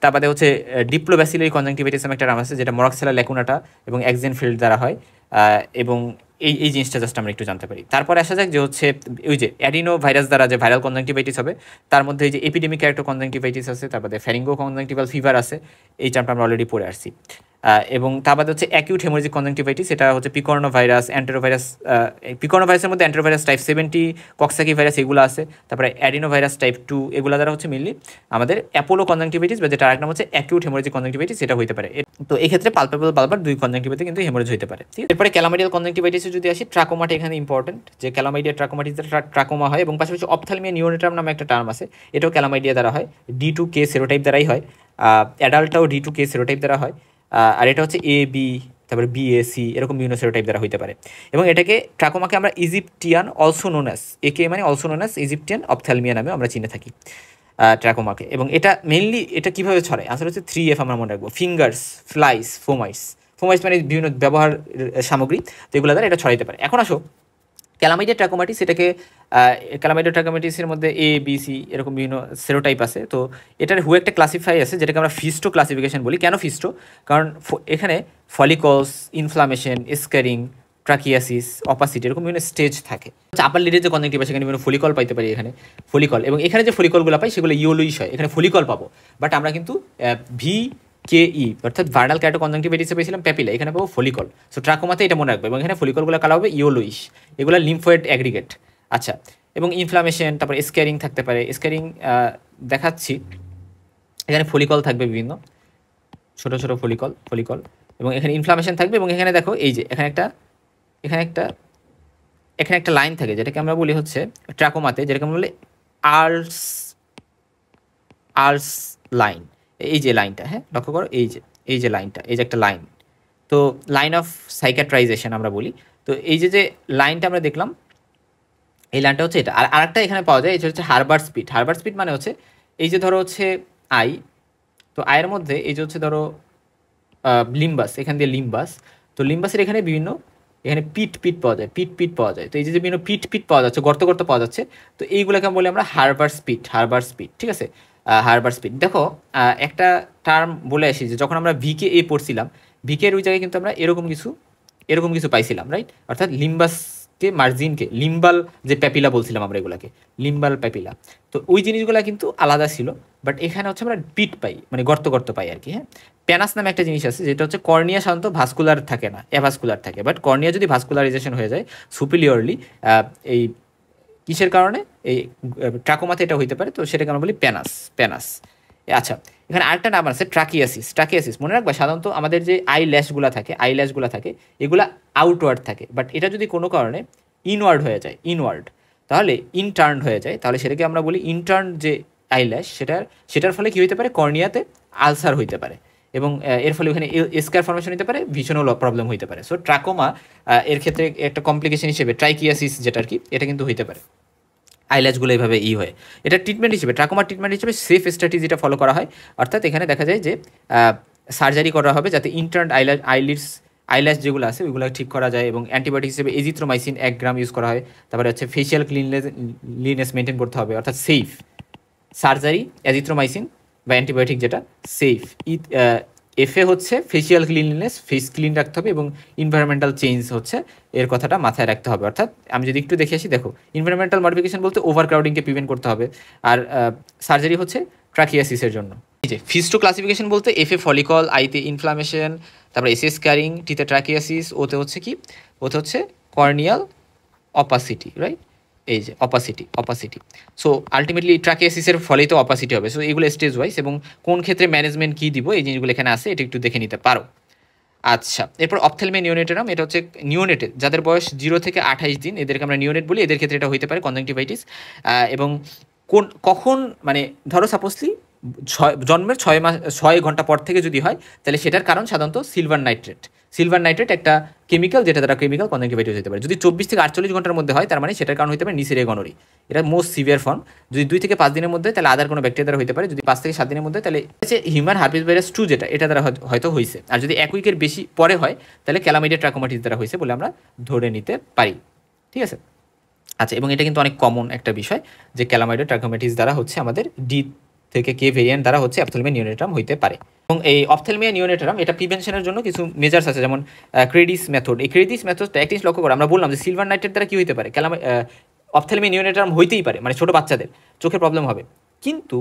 তার বাদে হচ্ছে ডিপ্লোব্যাসিলারি কনজাংটিভাইটিস নামে একটা নাম আছে, যেটা মরক্সেলা ল্যাকুনাটা এবং এক্সেনফিল্ড দ্বারা হয়। এবং এই জিনিসটা জাস্ট আমরা একটু জানতে পারি। তারপরে আসা যাক যে হচ্ছে ওই যে অ্যাডিনো ভাইরাস দ্বারা যে ভাইরাল কনজাংটিভাইটিস হবে, তার মধ্যে এই যে এপিডেমিক একটা কনজাংটিভাইটিস আছে, তারপরে ফ্যারিঙ্গো কনজাংটিভাল ফিভার আছে, এই টার্মটা আমরা অলরেডি পড়ে আসছি। এবং তার বাদে হচ্ছে অ্যাকিউট হেমোরেজিক কনজাংটিভাইটিস, এটা হচ্ছে পিকর্নো ভাইরাস, অ্যান্টেরোভাইরাস, পিকর্নো ভাইরাসের মধ্যে অ্যান্টেরোভাইরাস টাইপ 70, কক্সাকি ভাইরাস এগুলো আছে, তারপরে অ্যাডিনো ভাইরাস টাইপ 2, এগুলো দ্বারা হচ্ছে মেনলি আমাদের অ্যাপোলো কনজাংটিভাইটিস, বা যেটা আরেক নাম হচ্ছে অ্যাকিউট হেমোরেজিক কনজাংটিভাইটিস, এটা হতে পারে। তো এই ক্ষেত্রে পালপেবল বালবার 2 কনজাংটিভাইটিস কিন্তু হেমোরেজ হতে পারে। ঠিক আছে। এরপরে ক্যালামাইডিয়াল কনজাংটিভাইটিসে যদি আসি, ট্রাকোমাটা এখানে ইম্পর্টেন্ট, যে ক্যালামাইডিয়া ট্রাকোমাটিস ট্রাকোমা হয়, এবং পাশাপাশি অপথ্যালমিয়া নিওনেটাম নামে একটা টার্ম আছে, এটাও ক্যালামাইডিয়া দ্বারা হয়, D2K সেরোটাইপ দ্বারাই হয়। অ্যাডাল্টটাও D2K সেরোটাইপ দ্বারা হয়, আর এটা হচ্ছে AB, তারপরে BAC, এরকম বিভিন্ন সেরোটাইপ দ্বারা হতে পারে। এবং এটাকে ট্রাকোমাকে আমরা ইজিপ্টিয়ান অলসো নোন অ্যাজ, একে মানে অলসো নোন অ্যাজ ইজিপ্টিয়ান অপথ্যালমিয়া নামে আমরা চিনে থাকি ট্রাকোমাকে। এবং এটা মেইনলি এটা কীভাবে ছড়ায়, আসলে হচ্ছে 3F আমরা মনে রাখবো, ফিঙ্গার্স, ফ্লাইস, ফোমাইটস মানে বিভিন্ন ব্যবহার সামগ্রী, তো এগুলো দ্বারা এটা ছড়াইতে পারে। এখন আসো ক্যালামাইডিয়া ট্রাকোমাটিস, এটাকে ক্যালামাইডিয়া ট্রাকোমাটিসের মধ্যে A, B, C এরকম বিভিন্ন সেরোটাইপ আছে। তো এটার একটা ক্লাসিফাই আছে, যেটাকে আমরা ফিস্টো ক্লাসিফিকেশন বলি। কেন ফিস্টো? কারণ এখানে ফলিকলস, ইনফ্লামেশন, স্ক্যারিং, ট্রাকিয়াসিস, অপাসিটি এরকম বিভিন্ন স্টেজ থাকে। আপার লিডের যে কনজাংটিভা সেখানে বিভিন্ন ফলিকল পাইতে পারি, এখানে ফলিকল, এবং এখানে যে ফলিকলগুলো পাই সেগুলো ইয়োলুইশ হয়, এখানে ফলিকল পাবো, বাট আমরা কিন্তু VKE অর্থাৎ ভার্নাল ক্যারোটো কনজাংটিভাইটিসে পেয়েছিলাম প্যাপিলা, এখানে পাবো ফলিকল। সো ট্রাকোমাতে এটা মনে রাখবে, এবং এখানে ফলিকলগুলো কালা হবে ইয়োলুইশ, এগুলো লিম্ফয়েড অ্যাগ্রিগেট। আচ্ছা, এবং ইনফ্লামেশন, তারপর স্ক্যারিং থাকতে পারে। স্ক্যারিং দেখাচ্ছি, এখানে ফলিকল থাকবে বিভিন্ন ছোট ছোট ফলিকল, এবং এখানে ইনফ্লামেশন থাকবে, এবং এখানে দেখো এই যে এখানে একটা এখানে একটা লাইন থাকে যেটাকে আমরা বলি হচ্ছে ট্রাকোমাতে, যেটাকে আমরা বলি আর্লস আর্লস লাইন। এই যে লাইনটা, হ্যাঁ লক্ষ্য করো, এই যে লাইনটা, এই যে একটা লাইন, তো লাইন অফ সাইকাট্রাইজেশন আমরা বলি। তো এই যে লাইনটা আমরা দেখলাম, এই লাইনটা হচ্ছে এটা। আর আরেকটা এখানে পাওয়া যায়, এটা হচ্ছে হারবার্ট স্পিড। হারবার্ট স্পিড মানে হচ্ছে এই যে ধরো হচ্ছে আই, তো আয়ের মধ্যে এই যে হচ্ছে ধরো লিম্বাস, এখান দিয়ে লিম্বাস, তো লিম্বাসের এখানে বিভিন্ন এখানে পিট পাওয়া যায়, পিট পাওয়া যায়। তো এই যে বিভিন্ন পিট পাওয়া যাচ্ছে, গর্ত পাওয়া যাচ্ছে, তো এইগুলোকে বলি আমরা হারবার্ট স্পিড, ঠিক আছে। হারবার্ট স্পিড দেখো, একটা টার্ম বলে আসি যে যখন আমরা ভিকে এ পড়ছিলাম, ভিকের ওই জায়গায় কিন্তু আমরা এরকম কিছু পাইছিলাম, রাইট? অর্থাৎ লিম্বাসকে মার্জিনকে লিম্বাল যে প্যাপিলা বলছিলাম আমরা, এগুলাকে লিম্বাল প্যাপিলা। তো ওই জিনিসগুলো কিন্তু আলাদা ছিল, বাট এখানে হচ্ছে আমরা পিট পাই, মানে গর্ত পাই আর কি, হ্যাঁ। প্যানাস নামে একটা জিনিস আছে, যেটা হচ্ছে কর্নিয়া সাধারণত ভাস্কুলার থাকে না, অ্যাভাস্কুলার থাকে, বাট কর্নিয়া যদি ভাস্কুলারাইজেশন হয়ে যায় সুপিরিয়রলি, এই কিসের কারণে, এই ট্রাকোমাতে এটা হইতে পারে, তো সেটাকে আমরা বলি প্যানাস। আচ্ছা, এখানে আরেকটা নাম আছে ট্রাকিয়াসিস। মনে রাখবা, সাধারণত আমাদের যে আই ল্যাশগুলো থাকে এগুলা আউটওয়ার্ড থাকে, বাট এটা যদি কোনো কারণে ইনওয়ার্ড তাহলে ইনটার্ন হয়ে যায়, তাহলে সেটাকে আমরা বলি ইনটার্ন যে আই ল্যাশ, সেটার ফলে কী হইতে পারে, কর্নিয়াতে আলসার হইতে পারে, এবং এর ফলে ওখানে স্কার ফর্মেশন হতে পারে, ভীষণও প্রবলেম হইতে পারে। সো ট্রাকোমা এর ক্ষেত্রে একটা কমপ্লিকেশন হিসেবে ট্রাইকিয়াসিস যেটা আর কি, এটা কিন্তু হইতে পারে। আইল্যাশগুলো এইভাবে হয়, এটা ট্রিটমেন্ট হিসেবে, ট্রাকোমার ট্রিটমেন্ট হিসেবে সেফ স্ট্র্যাটেজিটা ফলো করা হয়। অর্থাৎ এখানে দেখা যায় যে সার্জারি করা হবে যাতে ইন্টার্ন আইল্যাশ যেগুলো আছে ওইগুলো ঠিক করা যায়, এবং অ্যান্টিবায়োটিক হিসেবে এজিথ্রোমাইসিন 1 গ্রাম ইউজ করা হয়। তারপরে হচ্ছে ফেশিয়াল ক্লিননেস মেনটেন করতে হবে, অর্থাৎ সেফ সার্জারি, এজিথ্রোমাইসিন বা অ্যান্টিবায়োটিক যেটা সেফ। এফএ হচ্ছে ফেশিয়াল ক্লিননেস, ফেস ক্লিন রাখতে হবে, এবং এনভায়রনমেন্টাল চেঞ্জ হচ্ছে এর কথাটা মাথায় রাখতে হবে। অর্থাৎ আমি যদি একটু দেখে আসি, দেখো এনভায়রনমেন্টাল মডিফিকেশন বলতে ওভার ক্রাউডিংকে প্রিভেন্ট করতে হবে, আর সার্জারি হচ্ছে ট্রাকিয়াসিসের জন্য। এই যে ফিস্টো ক্লাসিফিকেশন বলতে এফএ ফলিকল, আইতে ইনফ্লামেশন, তারপরে এসএস ক্যারিং, টিতে ট্রাকিয়াসিস, ওতে হচ্ছে কর্নিয়াল অপাসিটি, রাইট? এই যে অপাসিটি। সো আলটিমেটলি ট্রাকিয়াসিসের ফলেই তো অপাসিটি হবে। সো এগুলো স্টেজ ওয়াইজ, এবং কোন ক্ষেত্রে ম্যানেজমেন্ট কী দিব এই জিনিসগুলো এখানে আছে, এটা একটু দেখে নিতে পারো। আচ্ছা, এরপর অপথ্যালমিয়া নিওনেটারাম, এটা হচ্ছে নিওনেটে যাদের বয়স 0 থেকে 28 দিন, এদেরকে আমরা নিওনেট বলি, এদের ক্ষেত্রে এটা হইতে পারে কনজাংটিভাইটিস। এবং কখন, মানে ধরো সাপোজলি জন্মের 6 ঘন্টা পর থেকে যদি হয়, তাহলে সেটার কারণ সাধারণত সিলভার নাইট্রেট একটা কেমিক্যাল, যেটা দ্বারা কেমিক্যাল কনজাংটিভাইটিস হতে পারে। যদি 24 থেকে 48 ঘন্টার মধ্যে হয়, তার মানে সেটার কারণ হতে পারে নিসেরিয়া গনোরি, এটা মোস্ট সিভিয়ার ফর্ম। যদি 2 থেকে 5 দিনের মধ্যে, তাহলে আদার কোনো ব্যাকটেরিয়া দ্বারা হতে পারে। যদি 5 থেকে 7 দিনের মধ্যে, তাহলে হচ্ছে হিউম্যান হার্পিস ভাইরাস 2 যেটা, এটা দ্বারা হয়তো হয়েছে। আর যদি 1 উইকের বেশি পরে হয়, তাহলে ক্যালামিডিয়া ট্রাকোমাটিস দ্বারা হয়েছে বলে আমরা ধরে নিতে পারি, ঠিক আছে। আচ্ছা, এবং এটা কিন্তু অনেক কমন একটা বিষয় যে ক্যালামিডিয়া ট্রাকোমাটিস দ্বারা হচ্ছে আমাদের ডি থেকে কে ভেরিয়েন্ট দ্বারা হচ্ছে অপথ্যালমিয়া নিওনেটারাম হইতে পারে। এবং এই অপথ্যালমিয়া নিওনেটারাম এটা প্রিভেনশনের জন্য কিছু মেজার্স আছে, যেমন ক্রেডিস মেথড। এই ক্রেডিস মেথডটা একটা জিনিস লক্ষ্য করে, আমরা বললাম যে সিলভার নাইট্রেট দ্বারা কী হইতে পারে, অপথ্যালমিয়া নিওনেটারাম হইতেই পারে, মানে ছোটো বাচ্চাদের চোখের প্রবলেম হবে, কিন্তু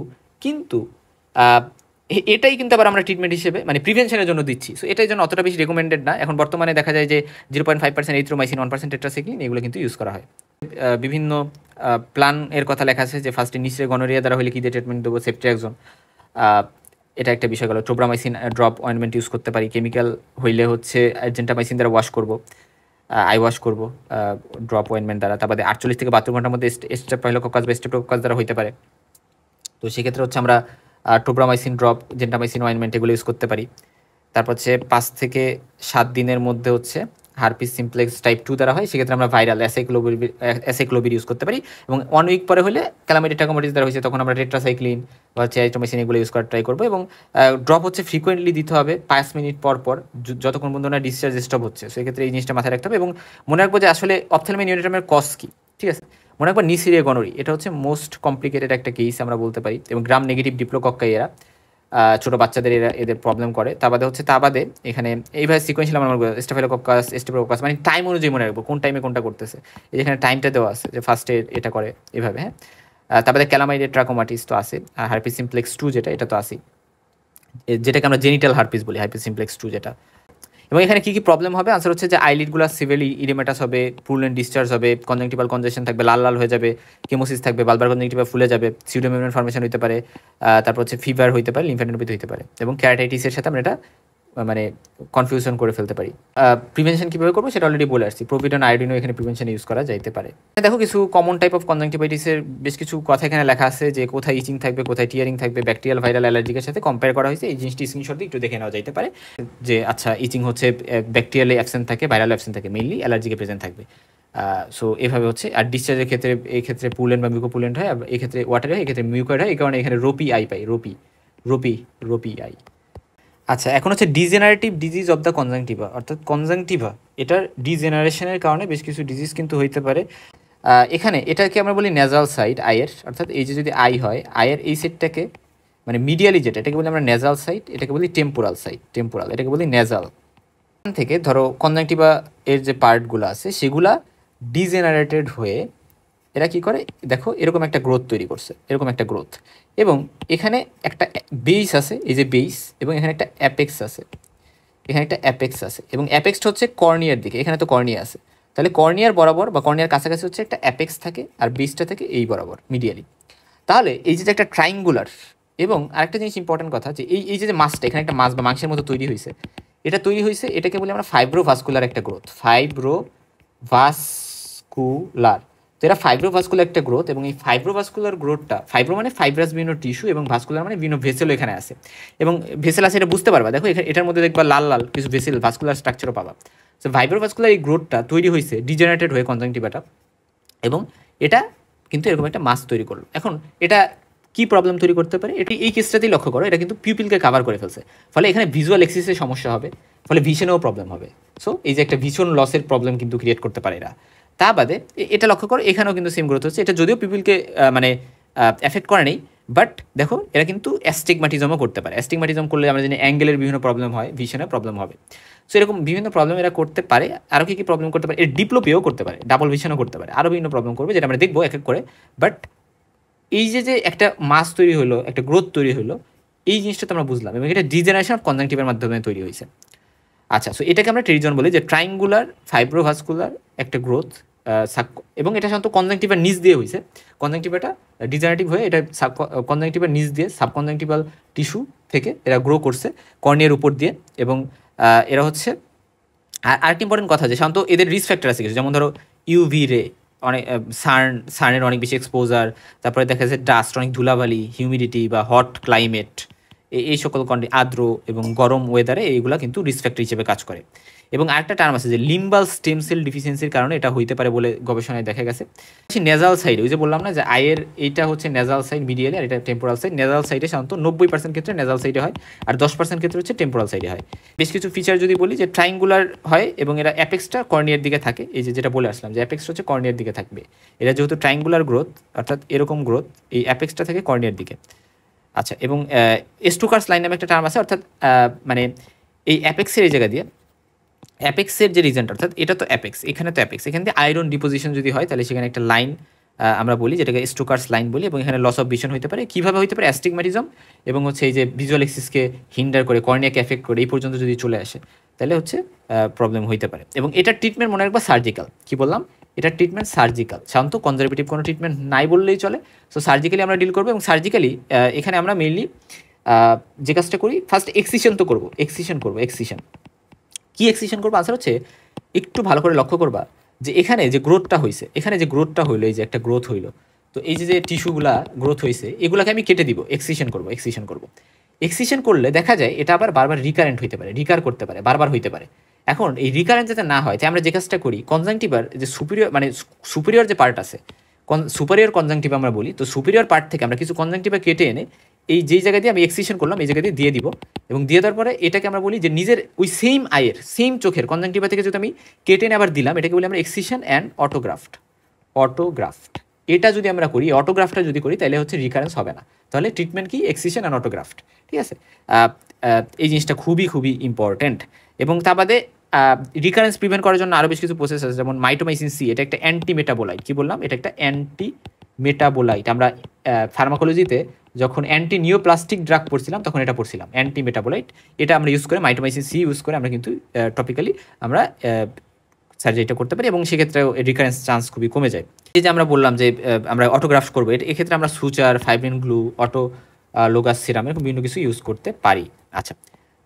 এটাই কিন্তু আবার আমরা ট্রিটমেন্ট হিসেবে, মানে প্রিভেনশনের জন্য দিচ্ছি। সো এটাই জন্য অতটা বেশি রেকমেন্ডেড না। এখন বর্তমানে দেখা যায় যে 0.5% এরিথ্রোমাইসিন, 1% টেট্রাসাইক্লিন, এগুলো কিন্তু ইউজ করা হয়। বিভিন্ন প্ল্যান এর কথা লেখা আছে যে ফার্স্টে নিশ্চয় গনোরিয়া দ্বারা হলে কী দিয়ে ট্রিটমেন্ট দেবো, সেফট্রিয়াক্সন, এটা একটা বিষয় গেল। ট্রোব্রামাইসিন ড্রপ অয়েন্টমেন্ট ইউজ করতে পারি। কেমিক্যাল হইলে হচ্ছে জেন্টামাইসিন দ্বারা ওয়াশ করবো, আই ওয়াশ করবো ড্রপ অয়েন্টমেন্ট দ্বারা। তারপরে 48 থেকে 72 ঘন্টার মধ্যে স্টেপ্টাইলোককাস বা স্টেপ্টোককাস দ্বারা হতে পারে। তো সেক্ষেত্রে হচ্ছে আমরা টোব্রামাইসিন ড্রপ, জেন্টামাইসিন অয়েন্টমেন্ট এগুলো ইউজ করতে পারি। তারপর হচ্ছে 5 থেকে 7 দিনের মধ্যে হচ্ছে হারপিস সিমপ্লেক্স টাইপ 2 দ্বারা হয়, সেক্ষেত্রে আমরা ভাইরাল অ্যাসাইক্লোভির ইউজ করতে পারি। এবং 1 উইক পরে হলে ক্যালামিডিয়া ট্রাকোমাটিস দ্বারা হয়েছে, তখন আমরা টেট্রাসাইক্লিন বা হচ্ছে এরিথ্রোমাইসিন এগুলো ইউজ করার ট্রাই করবো। এবং ড্রপ হচ্ছে ফ্রিকোয়েন্টলি দিতে হবে 5 মিনিট পর যতক্ষণ পর্যন্ত না ডিসচার্জ স্টপ হচ্ছে। সেক্ষেত্রে এই জিনিসটা মাথায় রাখতে হবে। এবং মনে রাখবো যে আসলে অপথ্যালমিয়া নিওনেটারামের কজ কী, ঠিক আছে। মনে রাখবো নিসেরিয়া গনোরি, এটা হচ্ছে মোস্ট কমপ্লিকেটেড একটা কেস আমরা বলতে পারি। এবং গ্রাম নেগেটিভ ডিপ্লোকক্কাই এরা ছোটো বাচ্চাদের এদের প্রবলেম করে। তা বাদে এখানে এইভাবে সিকোয়েন্সিয়াল আমরা স্টেফিলোকক্কাস মানে টাইম অনুযায়ী মনে রাখবো কোন টাইমে কোনটা করতেছে। এই যেখানে টাইমটা দেওয়া আছে যে ফার্স্টে এটা করে এভাবে, হ্যাঁ। তারপরে ক্যালামিডিয়া ট্রাকোমাটিস তো আছে, আর হারপিস সিমপ্লেক্স 2 যেটা, এটা তো আসেই, যেটাকে আমরা জেনিটাল হারপিস বলি, হারপিস সিমপ্লেক্স 2 যেটা। এবং এখানে কী কী প্রবলেম হবে, আনসার হচ্ছে যে আইলিডগুলো সিভিয়ারলি ইরিমেটাস হবে, পুরুলেন্ট ডিসচার্জ হবে, কনজাংটিভাল কনজেশন থাকবে, লাল লাল হয়ে যাবে, কেমোসিস থাকবে, বালবার কনজাংটিভা ফুলে যাবে, সিউডোমেমব্রেন ফর্মেশন হতে পারে, তারপর হচ্ছে ফিভার হতে পারে, লিম্ফ্যাডিনোপ্যাথি হতে পারে, এবং ক্যারাটাইটিসের সাথে আমরা এটা মানে কনফিউশন করে ফেলতে পারি। প্রিভেনশন কীভাবে করবো সেটা অলরেডি বলে আসছি, প্রোভিডন আয়োডিনও এখানে প্রিভেনশন ইউজ করা যাইতে পারে। দেখো কিছু কমন টাইপ অফ কনজাংটিভাইটিসের বেশ কিছু কথা এখানে লেখা আছে, যে কোথায় ইচিং থাকবে, কোথায় টিয়ারিং থাকবে, ব্যাকটেরিয়াল ভাইরাল অ্যালার্জিকের সাথে কম্পেয়ার করা হয়েছে। এই জিনিসটি স্ক্রিনশট দিয়ে একটু দেখে নেওয়া যাইতে পারে যে আচ্ছা ইচিং হচ্ছে ব্যাকটেরিয়ালে অ্যাবসেন্ট থাকে, ভাইরাল অ্যাবসেন্ট থাকে, মেইনলি অ্যালার্জিকে প্রেজেন্ট থাকবে। সো এভাবে হচ্ছে। আর ডিসচার্জের ক্ষেত্রে এই ক্ষেত্রে পুলেন্ট বা মিউকোপুলেন্ট হয়, এই ক্ষেত্রে ওয়াটার হয়, এই ক্ষেত্রে মিউকয়েড হয়, এই কারণে এখানে রোপি আই পাই, রোপি আই। আচ্ছা, এখন হচ্ছে degenerative disease of the conjunctiva, অর্থাৎ কনজাংটিভা এটার ডিজেনারেশনের কারণে বেশ কিছু ডিজিজ কিন্তু হইতে পারে। এখানে এটাকে আমরা বলি নেজাল সাইড আইয়ের, অর্থাৎ এই যে যদি আই হয়, আইয়ের এই সাইডটাকে মানে মিডিয়ালি যেটা, এটাকে বলি আমরা নেজাল সাইড, এটাকে বলি টেম্পোরাল সাইড, এটাকে বলি নেজাল। এখান থেকে ধরো কনজাংটিভা এর যে পার্টগুলো আছে সেগুলা ডিজেনারেটেড হয়ে এরা কি করে, দেখো এরকম একটা গ্রোথ তৈরি করছে, এরকম একটা গ্রোথ, এবং এখানে একটা বেস আছে, এই যে বেস, এবং এখানে একটা অ্যাপেক্স আছে, এবং অ্যাপেক্সটা হচ্ছে কর্নিয়ার দিকে, এখানে তো কর্নিয়া আছে, তাহলে কর্নিয়ার বরাবর বা কর্নিয়ার কাছাকাছি হচ্ছে একটা অ্যাপেক্স থাকে, আর বেসটা থাকে এই বরাবর মিডিয়ালি। তাহলে এই যে একটা ট্রাইঙ্গুলার, এবং আরেকটা জিনিস ইম্পর্টেন্ট কথা, যে এই যে মাসটা, এখানে একটা মাস বা মাংসের মতো তৈরি হয়েছে, এটাকে বলি আমরা ফাইব্রোভাস্কুলার একটা গ্রোথ, ফাইব্রোভাস্কুলার। তো এটা ফাইব্রোভাস্কুলার একটা গ্রোথ, এবং এই ফাইব্রোভাস্কুলার গ্রোথটা, ফাইব্রো মানে ফাইব্রাস বিভিন্ন টিস্যু, এবং ভাস্কুলার মানে বিভিন্ন ভেসেলও এখানে আছে, এবং ভেসেল আছে এটা বুঝতে পারবা, দেখো এটার মধ্যে দেখবা লাল লাল কিছু ভেসেল, ভাস্কুলার স্ট্রাকচারও পাবা। সো ফাইব্রোভাস্কুলার এই গ্রোথটা তৈরি হয়েছে ডিজেনারেটেড হয়ে কনজাংটিভাটা, এবং এটা কিন্তু এরকম একটা মাস তৈরি করলো। এখন এটা কি প্রবলেম তৈরি করতে পারে, এটি এই কেসটাতেই লক্ষ্য করো, এটা কিন্তু পিউপিলকে কাভার করে ফেলছে, ফলে এখানে ভিজুয়াল এক্সিসের সমস্যা হবে, ফলে ভিশনেও প্রবলেম হবে। সো এই যে একটা ভিশন লসের প্রবলেম কিন্তু ক্রিয়েট করতে পারে এরা। তা বাদে এটা লক্ষ্য করো, এখানেও কিন্তু সেম গ্রোথ হচ্ছে, এটা যদিও পিপলকে মানে এফেক্ট করে নেই, বাট দেখো এরা কিন্তু অ্যাস্টিগমাটিজমও করতে পারে। অ্যাস্টিগমাটিজম করলে আমরা জানি অ্যাঙ্গেলের বিভিন্ন প্রবলেম হয়, ভিশনের প্রবলেম হবে। সো এরকম বিভিন্ন প্রবলেম এরা করতে পারে। আরও কী প্রবলেম করতে পারে, এর ডিপ্লোপিও করতে পারে, ডাবল ভিশনও করতে পারে, আরও বিভিন্ন প্রবলেম করবে, যেটা আমরা দেখবো এক এক করে। বাট এই যে একটা মাস তৈরি হলো, একটা গ্রোথ তৈরি হলো, এই জিনিসটা তো আমরা বুঝলাম, এবং এটা ডিজেনারেশন অফ কনজাংটিভের মাধ্যমে তৈরি হয়েছে। আচ্ছা, সো এটাকে আমরা ট্রেডিজন বলি, যে ট্রাইঙ্গুলার ফাইব্রোভাস্কুলার একটা গ্রোথ, এবং এটা সাধারণত কনজাংটিভার নিচ দিয়ে হয়েছে। কনজাংটিভাটা ডিজেনারেটিভ হয়ে এটা কনজাংটিভার নিচ দিয়ে সাবকনজাংটিভাল টিস্যু থেকে এরা গ্রো করছে কর্নিয়ার উপর দিয়ে, এবং এরা হচ্ছে আরেকটি ইম্পর্টেন্ট কথা, যে সাধারণত এদের রিস্ক ফ্যাক্টর আছে কিছু, যেমন ধরো ইউভি রে, অনেক সার্নের অনেক বেশি এক্সপোজার, তারপরে দেখা যাচ্ছে ডাস্ট, অনেক ধুলাবালি, হিউমিডিটি বা হট ক্লাইমেট, এই সকল আর্দ্র এবং গরম ওয়েদারে এইগুলো কিন্তু রিস্ক ফ্যাক্টর হিসেবে কাজ করে। এবং আরেকটা টার্ম আছে যে লিম্বাল স্টেম সেল ডিফিসিয়েন্সির কারণে এটা হইতে পারে বলে গবেষণায় দেখা গেছে। নেজাল সাইড, ওই যে বললাম না যে আয়ের এইটা হচ্ছে নেজাল সাইড মিডিয়ালে, আর এটা টেম্পোরাল সাইড। নেজাল সাইডে সাধারণত 90% ক্ষেত্রে নেজাল সাইডে হয়, আর 10% ক্ষেত্রে হচ্ছে টেম্পোরাল সাইডে হয়। বেশ কিছু ফিচার যদি বলি, যে ট্রাইঙ্গুলার হয়, এবং এরা অ্যাপেক্সটা কর্নিয়ার দিকে থাকে, এই যেটা বলে আসলাম, যে অ্যাপেক্সটা হচ্ছে কর্নিয়ার দিকে থাকবে। এরা যেহেতু ট্রাইঙ্গুলার গ্রোথ, অর্থাৎ এরকম গ্রোথ, এই অ্যাপেক্সটা থাকে কর্নিয়ার দিকে। আচ্ছা, এবং স্টুকার্স লাইন নামে একটা টার্ম আছে, অর্থাৎ মানে এই অ্যাপেক্সের এই জায়গা দিয়ে, অ্যাপেক্সের যে রিজনটা, অর্থাৎ এটা তো অ্যাপেক্স, এখানে তো অ্যাপেক্স, এখান থেকে আয়রন ডিপোজিশন যদি হয়, তাহলে সেখানে একটা লাইন আমরা বলি, যেটাকে স্টুকার্স লাইন বলি, এবং এখানে লস অফ ভিশন হতে পারে। কীভাবে হতে পারে, অ্যাস্টিগম্যাটিজম, এবং হচ্ছে এই যে ভিজুয়াল এক্সিসকে হিন্ডার করে, কর্নিয়াকে এফেক্ট করে, এই পর্যন্ত যদি চলে আসে, তাহলে হচ্ছে প্রবলেম হইতে পারে। এবং এটার ট্রিটমেন্ট মনে রাখবা সার্জিক্যাল। কী বললাম, এটার ট্রিটমেন্ট সার্জিক্যাল, সাধারণত কনজারভেটিভ কোনো ট্রিটমেন্ট নাই বললেই চলে। সো সার্জিক্যালি আমরা ডিল করবো, এবং সার্জিক্যালি এখানে আমরা মেইনলি যে কাজটা করি, ফার্স্ট এক্সিশন তো করবো, এক্সিশন কি এক্সিশন করবো, আনসার হচ্ছে একটু ভালো করে লক্ষ্য করবা, যে এখানে যে গ্রোথটা হয়েছে, এখানে যে গ্রোথটা হইলো, এই যে একটা গ্রোথ হইলো, তো এই যে টিস্যুগুলা গ্রোথ হয়েছে, এগুলাকে আমি কেটে দিব, এক্সিশন করবো। এক্সিশন করলে দেখা যায় এটা আবার বারবার রিকারেন্ট হইতে পারে, রিকার করতে পারে, বারবার হইতে পারে। এখন এই রিকারেন্ট যাতে না হয়, তাই আমরা যে কাজটা করি, কনজাংটিভার যে সুপিরিয়র যে পার্ট আছে, সুপারিয়র কনজাংটিভা আমরা বলি, তো সুপিরিয়র পার্ট থেকে আমরা কিছু কনজাংটিভা কেটে এনে এই যেই জায়গা দিয়ে আমি এক্সিশন করলাম, এই জায়গা দিয়ে দিব, এবং দিয়ে দেওয়ার পরে এটাকে আমরা বলি যে নিজের ওই সেম আইয়ের, সেম চোখের কনজাংটিভা থেকে যদি আমি কেটে এনে আবার দিলাম, এটাকে বলি আমরা এক্সিশন অ্যান্ড অটোগ্রাফট। এটা যদি আমরা করি, অটোগ্রাফটটা যদি করি, তাহলে হচ্ছে রিকারেন্স হবে না। তাহলে ট্রিটমেন্ট কি, এক্সিশন অ্যান্ড অটোগ্রাফট, ঠিক আছে। এই জিনিসটা খুবই ইম্পর্টেন্ট। এবং তা বাদে রিকারেন্স প্রিভেন্ট করার জন্য আরও বেশ কিছু প্রসেস আছে, যেমন মাইটোমাইসিন সি, এটা একটা অ্যান্টি মেটাবোলাইট। কী বললাম, এটা একটা অ্যান্টি মেটাবোলাইট। আমরা ফার্মাকোলজিতে যখন অ্যান্টি নিওপ্লাস্টিক ড্রাগ পড়ছিলাম তখন এটা পড়ছিলাম, অ্যান্টি মেটাবোলাইট। এটা আমরা ইউজ করে মাইটোমাইসিন সি ইউজ করে আমরা কিন্তু টপিক্যালি আমরা সার্জারিটা করতে পারি এবং সেক্ষেত্রে রিকারেন্স চান্স খুবই কমে যায়। এই যে আমরা বললাম যে আমরা অটোগ্রাফট করবো, এক্ষেত্রে আমরা suture, fibrin glue, autologous serum এরকম বিভিন্ন কিছু ইউজ করতে পারি। আচ্ছা,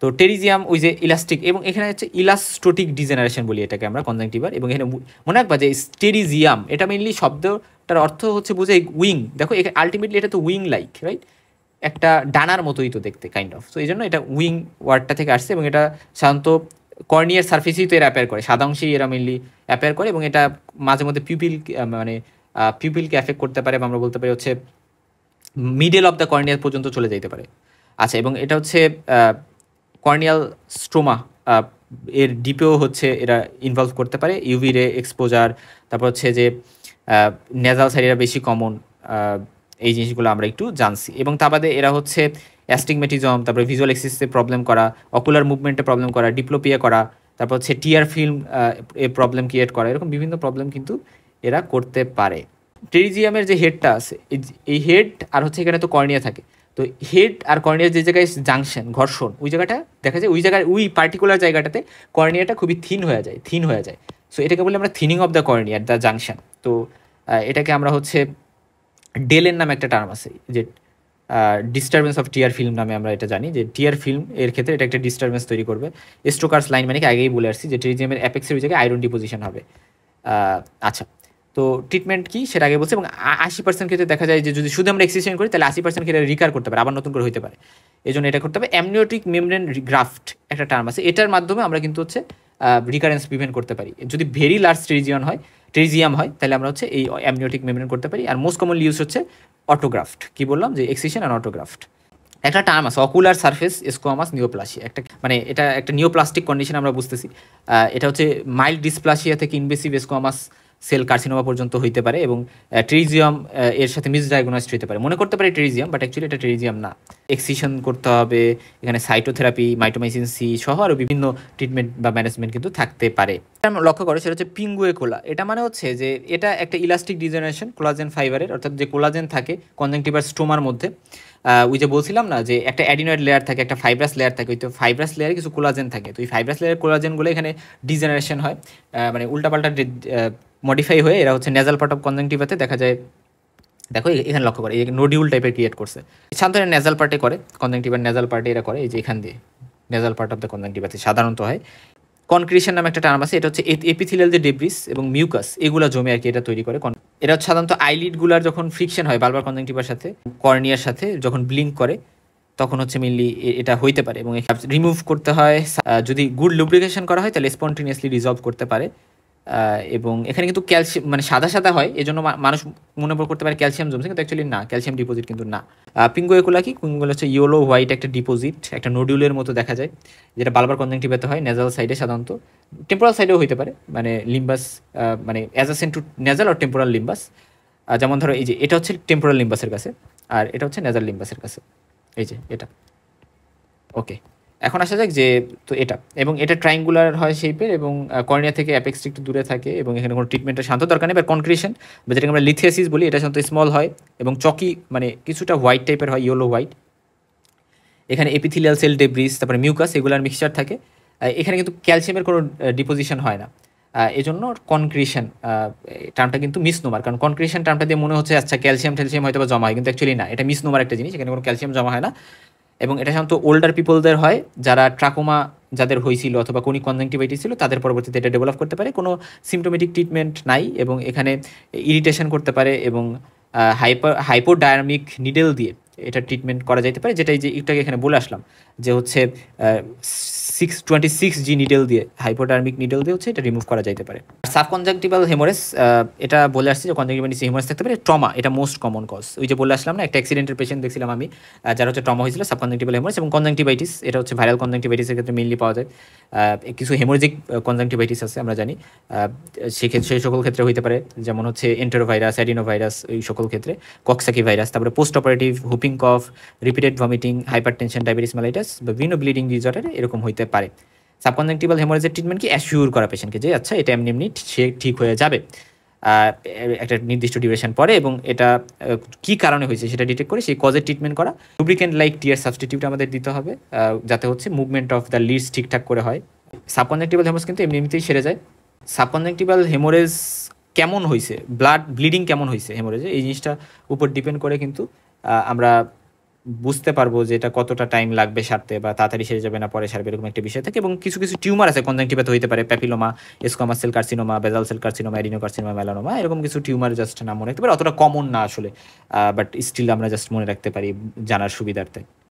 তো টেরিজিয়াম ওই যে ইলাস্টিক, এবং এখানে হচ্ছে ইলাস্টোটিক ডিজেনারেশন বলি এটাকে আমরা কনজাংটিভার। এবং এখানে মনে রাখবা যে স্টেরিজিয়াম এটা মেইনলি শব্দটার অর্থ হচ্ছে বুঝে উইং। দেখো এখানে আলটিমেটলি এটা তো উইং লাইক, রাইট, একটা ডানার মতোই তো দেখতে কাইন্ড অফ। তো এই জন্য এটা উইং ওয়ার্ডটা থেকে আসছে, এবং এটা সাধারণত কর্নিয়ার সার্ফেসেই তো এরা অ্যাপেয়ার করে, সাদা অংশেই এরা মেইনলি অ্যাপেয়ার করে, এবং এটা মাঝে মধ্যে মানে পিউপিলকে এফেক্ট করতে পারে, বা আমরা বলতে পারি হচ্ছে মিডল অফ দ্য কর্নিয়ার পর্যন্ত চলে যেতে পারে। আচ্ছা, এবং এটা হচ্ছে কর্নিয়াল স্ট্রোমা এর ডিপেও হচ্ছে এরা ইনভলভ করতে পারে, ইউভি রে এক্সপোজার, তারপর হচ্ছে যে নেজাল সাইড বেশি কমন, এই জিনিসগুলো আমরা একটু জানছি। এবং তা বাদে এরা হচ্ছে অ্যাস্টিগমেটিজম, তারপরে ভিজুয়াল এক্সিসে প্রবলেম করা, অকুলার মুভমেন্টে প্রবলেম করা, ডিপ্লোপিয়া করা, তারপর হচ্ছে টিয়ার ফিল্ম এ প্রবলেম ক্রিয়েট করা, এরকম বিভিন্ন প্রবলেম কিন্তু এরা করতে পারে। টেরিজিয়ামের যে হেডটা আছে, এই হেড আর হচ্ছে এখানে তো কর্নিয়া থাকে, তো হেড আর কর্নিয়ার যে জায়গায় জাংশন, ঘর্ষণ, ওই জায়গাটা দেখা যায়, ওই জায়গায় ওই পার্টিকুলার জায়গাটাতে কর্নিয়াটা খুবই থিন হয়ে যায়। সো এটাকে বলি আমরা থিনিং অফ দ্য কর্নিয়ার, দ্য জাংশন। তো এটাকে আমরা হচ্ছে ডেলের নামে একটা টার্ম আছে, যে ডিস্টারবেন্স অফ টিয়ার ফিল্ম নামে আমরা এটা জানি, যে টিয়ার ফিল্ম এর ক্ষেত্রে এটা একটা ডিস্টারবেন্স তৈরি করবে। স্ট্রোকার্স লাইন মানে কি আগেই বলে আসছি, যে টেরিজিয়ামের অ্যাপেক্সের ওই জায়গায় আয়রন ডিপোজিশন হবে। আচ্ছা, তো ট্রিটমেন্ট কি সেটা আগে বলছি। এবং 80% ক্ষেত্রে দেখা যায় যে যদি শুধু আমরা এক্সিশন করি তাহলে 80% ক্ষেত্রে রিকার করতে পারে, আবার নতুন করে হতে পারে। এই জন্য এটা করতে হবে। অ্যামনিওটিক মেমব্রেন গ্রাফট একটা টার্ম আছে, এটার মাধ্যমে আমরা কিন্তু হচ্ছে রিকারেন্স প্রিভেন্ট করতে পারি। যদি ভেরি লার্জ টেরিজিয়াম হয় তাহলে আমরা হচ্ছে এই অ্যামনিওটিক মেমব্রেন করতে পারি। আর মোস্ট কমনলি ইউজ হচ্ছে অটোগ্রাফট, কি বললাম যে এক্সিশন আর অটোগ্রাফট। একটা টার্ম আছে অকুলার সারফেস স্কোয়ামাস নিওপ্লাসিয়া, একটা মানে এটা একটা নিওপ্লাস্টিক কন্ডিশন আমরা বুঝতেছি। এটা হচ্ছে মাইল্ড ডিসপ্লাসিয়া থেকে ইনভেসিভ স্কোয়ামাস সেল কার্সিনোমা পর্যন্ত হইতে পারে, এবং টেরিজিয়াম এর সাথে মিসডায়াগনোসড হতে পারে। মনে করতে পারে টেরিজিয়াম, বাট অ্যাকচুয়ালি এটা টেরিজিয়াম না। এক্সিশন করতে হবে, এখানে সাইটোথেরাপি, মাইটোমাইসিন সি সহ আরও বিভিন্ন ট্রিটমেন্ট বা ম্যানেজমেন্ট কিন্তু থাকতে পারে। আমরা লক্ষ্য করে সেটা হচ্ছে পিঙ্গুয়ে কোলা। এটা মানে হচ্ছে যে এটা একটা ইলাস্টিক ডিজেনারেশন কোলাজেন ফাইবারের, অর্থাৎ যে কোলাজেন থাকে কনজাংটিভার স্টোমার মধ্যে। ওই যে বলছিলাম না যে একটা অ্যাডিনয়েড লেয়ার থাকে, একটা ফাইব্রাস লেয়ার থাকে, ওই তো ফাইব্রাস লেয়ারে কিছু কোলাজেন থাকে। তো এই ফাইব্রাস লেয়ারের কোলাজেনগুলো এখানে ডিজেনারেশন হয়, মানে উল্টাপাল্টা মডিফাই হয়ে এরা হচ্ছে নেজাল পার্ট অফ কনজাংটিভাতে দেখা যায়। দেখো এখানে লক্ষ্য করে এই নোডিউল টাইপের ক্রিয়েট করছে, সাধারণত নেজাল পার্টে করে, কনজাংটিভার নেজাল পার্টে এরা করে, এই যে এখান দিয়ে নেজাল পার্ট অফ দ্য কনজাংটিভাতে সাধারণত হয়। কনক্রিশন নামে একটা টার্ম আছে, এটা হচ্ছে এপিথেলিয়াল যে ডেব্রিস এবং মিউকাস এগুলো জমে আর কি এটা তৈরি করে। এটা হচ্ছে সাধারণত আইলিডগুলার যখন ফ্রিকশন হয় বালবার কনজাংটিভার সাথে, কর্নিয়ার সাথে যখন ব্লিঙ্ক করে তখন হচ্ছে মেনলি এটা হইতে পারে, এবং রিমুভ করতে হয়। যদি গুড লুব্রিকেশন করা হয় তাহলে স্পন্টেনিয়াসলি রিজলভ করতে পারে। এবং এখানে কিন্তু ক্যালসিয়াম মানে সাদা সাদা হয়, এই জন্য মানুষ মনে করতে পারে ক্যালসিয়াম জমছে, কিন্তু অ্যাকচুয়ালি না, ক্যালসিয়াম ডিপোজিট কিন্তু না। পিঙ্গুয়েকুলা কি, পিঙ্গুয়েকুলা হচ্ছে ইয়েলো হোয়াইট একটা ডিপোজিট, একটা নোডিউলের মতো দেখা যায়, যেটা বালবার কনজাংটিভাতে হয় নেজাল সাইডে, সাধারণত টেম্পোরাল সাইডেও হইতে পারে, মানে লিম্বাস মানে অ্যাডজেসেন্ট টু নেজাল আর টেম্পোরাল লিম্বাস। যেমন ধরো এই যে এটা হচ্ছে টেম্পোরাল লিম্বাসের কাছে, আর এটা হচ্ছে নেজাল লিম্বাসের কাছে, এই যে এটা। ওকে, এখন আসা যাক যে তো এটা, এবং এটা ট্রাইঙ্গুলার হয় শেপের, এবং কর্নিয়া থেকে অ্যাপেক্সটা একটু দূরে থাকে, এবং এখানে কোনো ট্রিটমেন্টের শান্ত দরকার নেই। এবার কনক্রিশন বা যেটাকে আমরা লিথিয়াসিস বলি, এটা সাধারণত স্মল হয় এবং চকি মানে কিছুটা হোয়াইট টাইপের হয়, ইয়েলো হোয়াইট। এখানে এপিথেলিয়াল সেল ডেব্রিস, তারপরে মিউকাস এগুলার মিক্সচার থাকে। এখানে কিন্তু ক্যালসিয়ামের কোনো ডিপোজিশন হয় না, এজন্য কনক্রিশন টার্মটা কিন্তু মিসনোমার। কারণ কনক্রিশন টার্মটা দিয়ে মনে হচ্ছে আচ্ছা ক্যালসিয়াম হয়তো বা জমা হয়, কিন্তু অ্যাকচুয়ালি না, এটা মিসনোমার একটা জিনিস, এখানে কোনো ক্যালসিয়াম জমা হয় না। এবং এটা সাধারণত ওল্ডার পিপলদের হয়, যারা ট্রাকোমা যাদের হয়েছিল অথবা কোনিক কনজাংটিভাইটিস ছিল তাদের পরবর্তীতে এটা ডেভেলপ করতে পারে। কোনো সিমটোমেটিক ট্রিটমেন্ট নাই, এবং এখানে ইরিটেশন করতে পারে, এবং হাইপোডায়ামিক নিডেল দিয়ে এটা ট্রিটমেন্ট করা যেতে পারে, যেটা এই যে একটাকে এখানে বলে আসলাম যে হচ্ছে 626G নিডেল দিয়ে, হাইপোডার্মিক নিডেল দিয়ে হচ্ছে এটা রিমুভ করা যেতে পারে। সাবকনজাংটিভাল হেমোরেজ, এটা বলে আসছি যে কনজাংটিভাইটিস হেমোরেজ থাকতে পারে। ট্রমা এটা মোস্ট কমন কজ, ওই যে বলে আসলাম না একটা অ্যাক্সিডেন্টের পেশেন্ট দেখছিলাম আমি, যারা হচ্ছে ট্রমা হয়েছিল, সাবকনজাংটিভাল হেমোরেজ। এবং কনজাংটিভাইটিস এটা হচ্ছে ভাইরাল কনজাংটিভাইটিসের ক্ষেত্রে মেইনলি পাওয়া যায়। কিছু হেমোরেজিক কনজাংটিভাইটিস আছে আমরা জানি, সেক্ষেত্রে সেই সকল ক্ষেত্রে হইতে পারে, যেমন হচ্ছে এন্টেরোভাইরাস, অ্যাডিনোভাইরাস, এই সকল ক্ষেত্রে কক্সাকি ভাইরাস। তারপরে post operative whooping cough, repeated vomiting, hypertension, diabetes mellitus বা বিভিন্ন ব্লিডিং ডিসঅর্ডারে এরকম হইতে পারে। সাবকনজাংটিভাল হেমোরেজের ট্রিটমেন্ট কি অ্যাসিওর করা পেশেন্টকে যে আচ্ছা এটা এমনি সে ঠিক হয়ে যাবে। একটা নির্দিষ্ট ডিউরেশন পরে, এবং এটা কী কারণে হয়েছে সেটা ডিটেক্ট করে সেই কজের ট্রিটমেন্ট করা। লুব্রিকেন্ট লাইক টিয়ার সাবস্টিটিউট আমাদের দিতে হবে, যাতে হচ্ছে মুভমেন্ট অফ দ্য লিডস ঠিকঠাক করে হয়। সাবকনজাংটিভাল হেমোরেজ কিন্তু এমনিতেই সেরে যায়। সাবকনজাংটিভাল হেমোরেজ কেমন হয়েছে, ব্লিডিং কেমন হয়েছে হেমোরেজে, এই জিনিসটা উপর ডিপেন্ড করে কিন্তু আমরা বুঝতে পারবো যে এটা কতটা টাইম লাগবে সারতে, বা তাড়াতাড়ি সেরে যাবে না পরে সারবে, এরকম একটা বিষয় থাকে। এবং কিছু কিছু টিউমার আছে কনজাংটিভাতে হইতে পারে, প্যাপিলোমা, স্কোয়ামাস সেল কার্সিনোমা, বেজাল cell carcinoma, adeno carcinoma, melanoma, এরকম কিছু টিউমার জাস্ট নাম মনে রাখতে পারে, অতটা কমন না আসলে, বাট স্টিল আমরা জাস্ট মনে রাখতে পারি জানার সুবিধার্থে।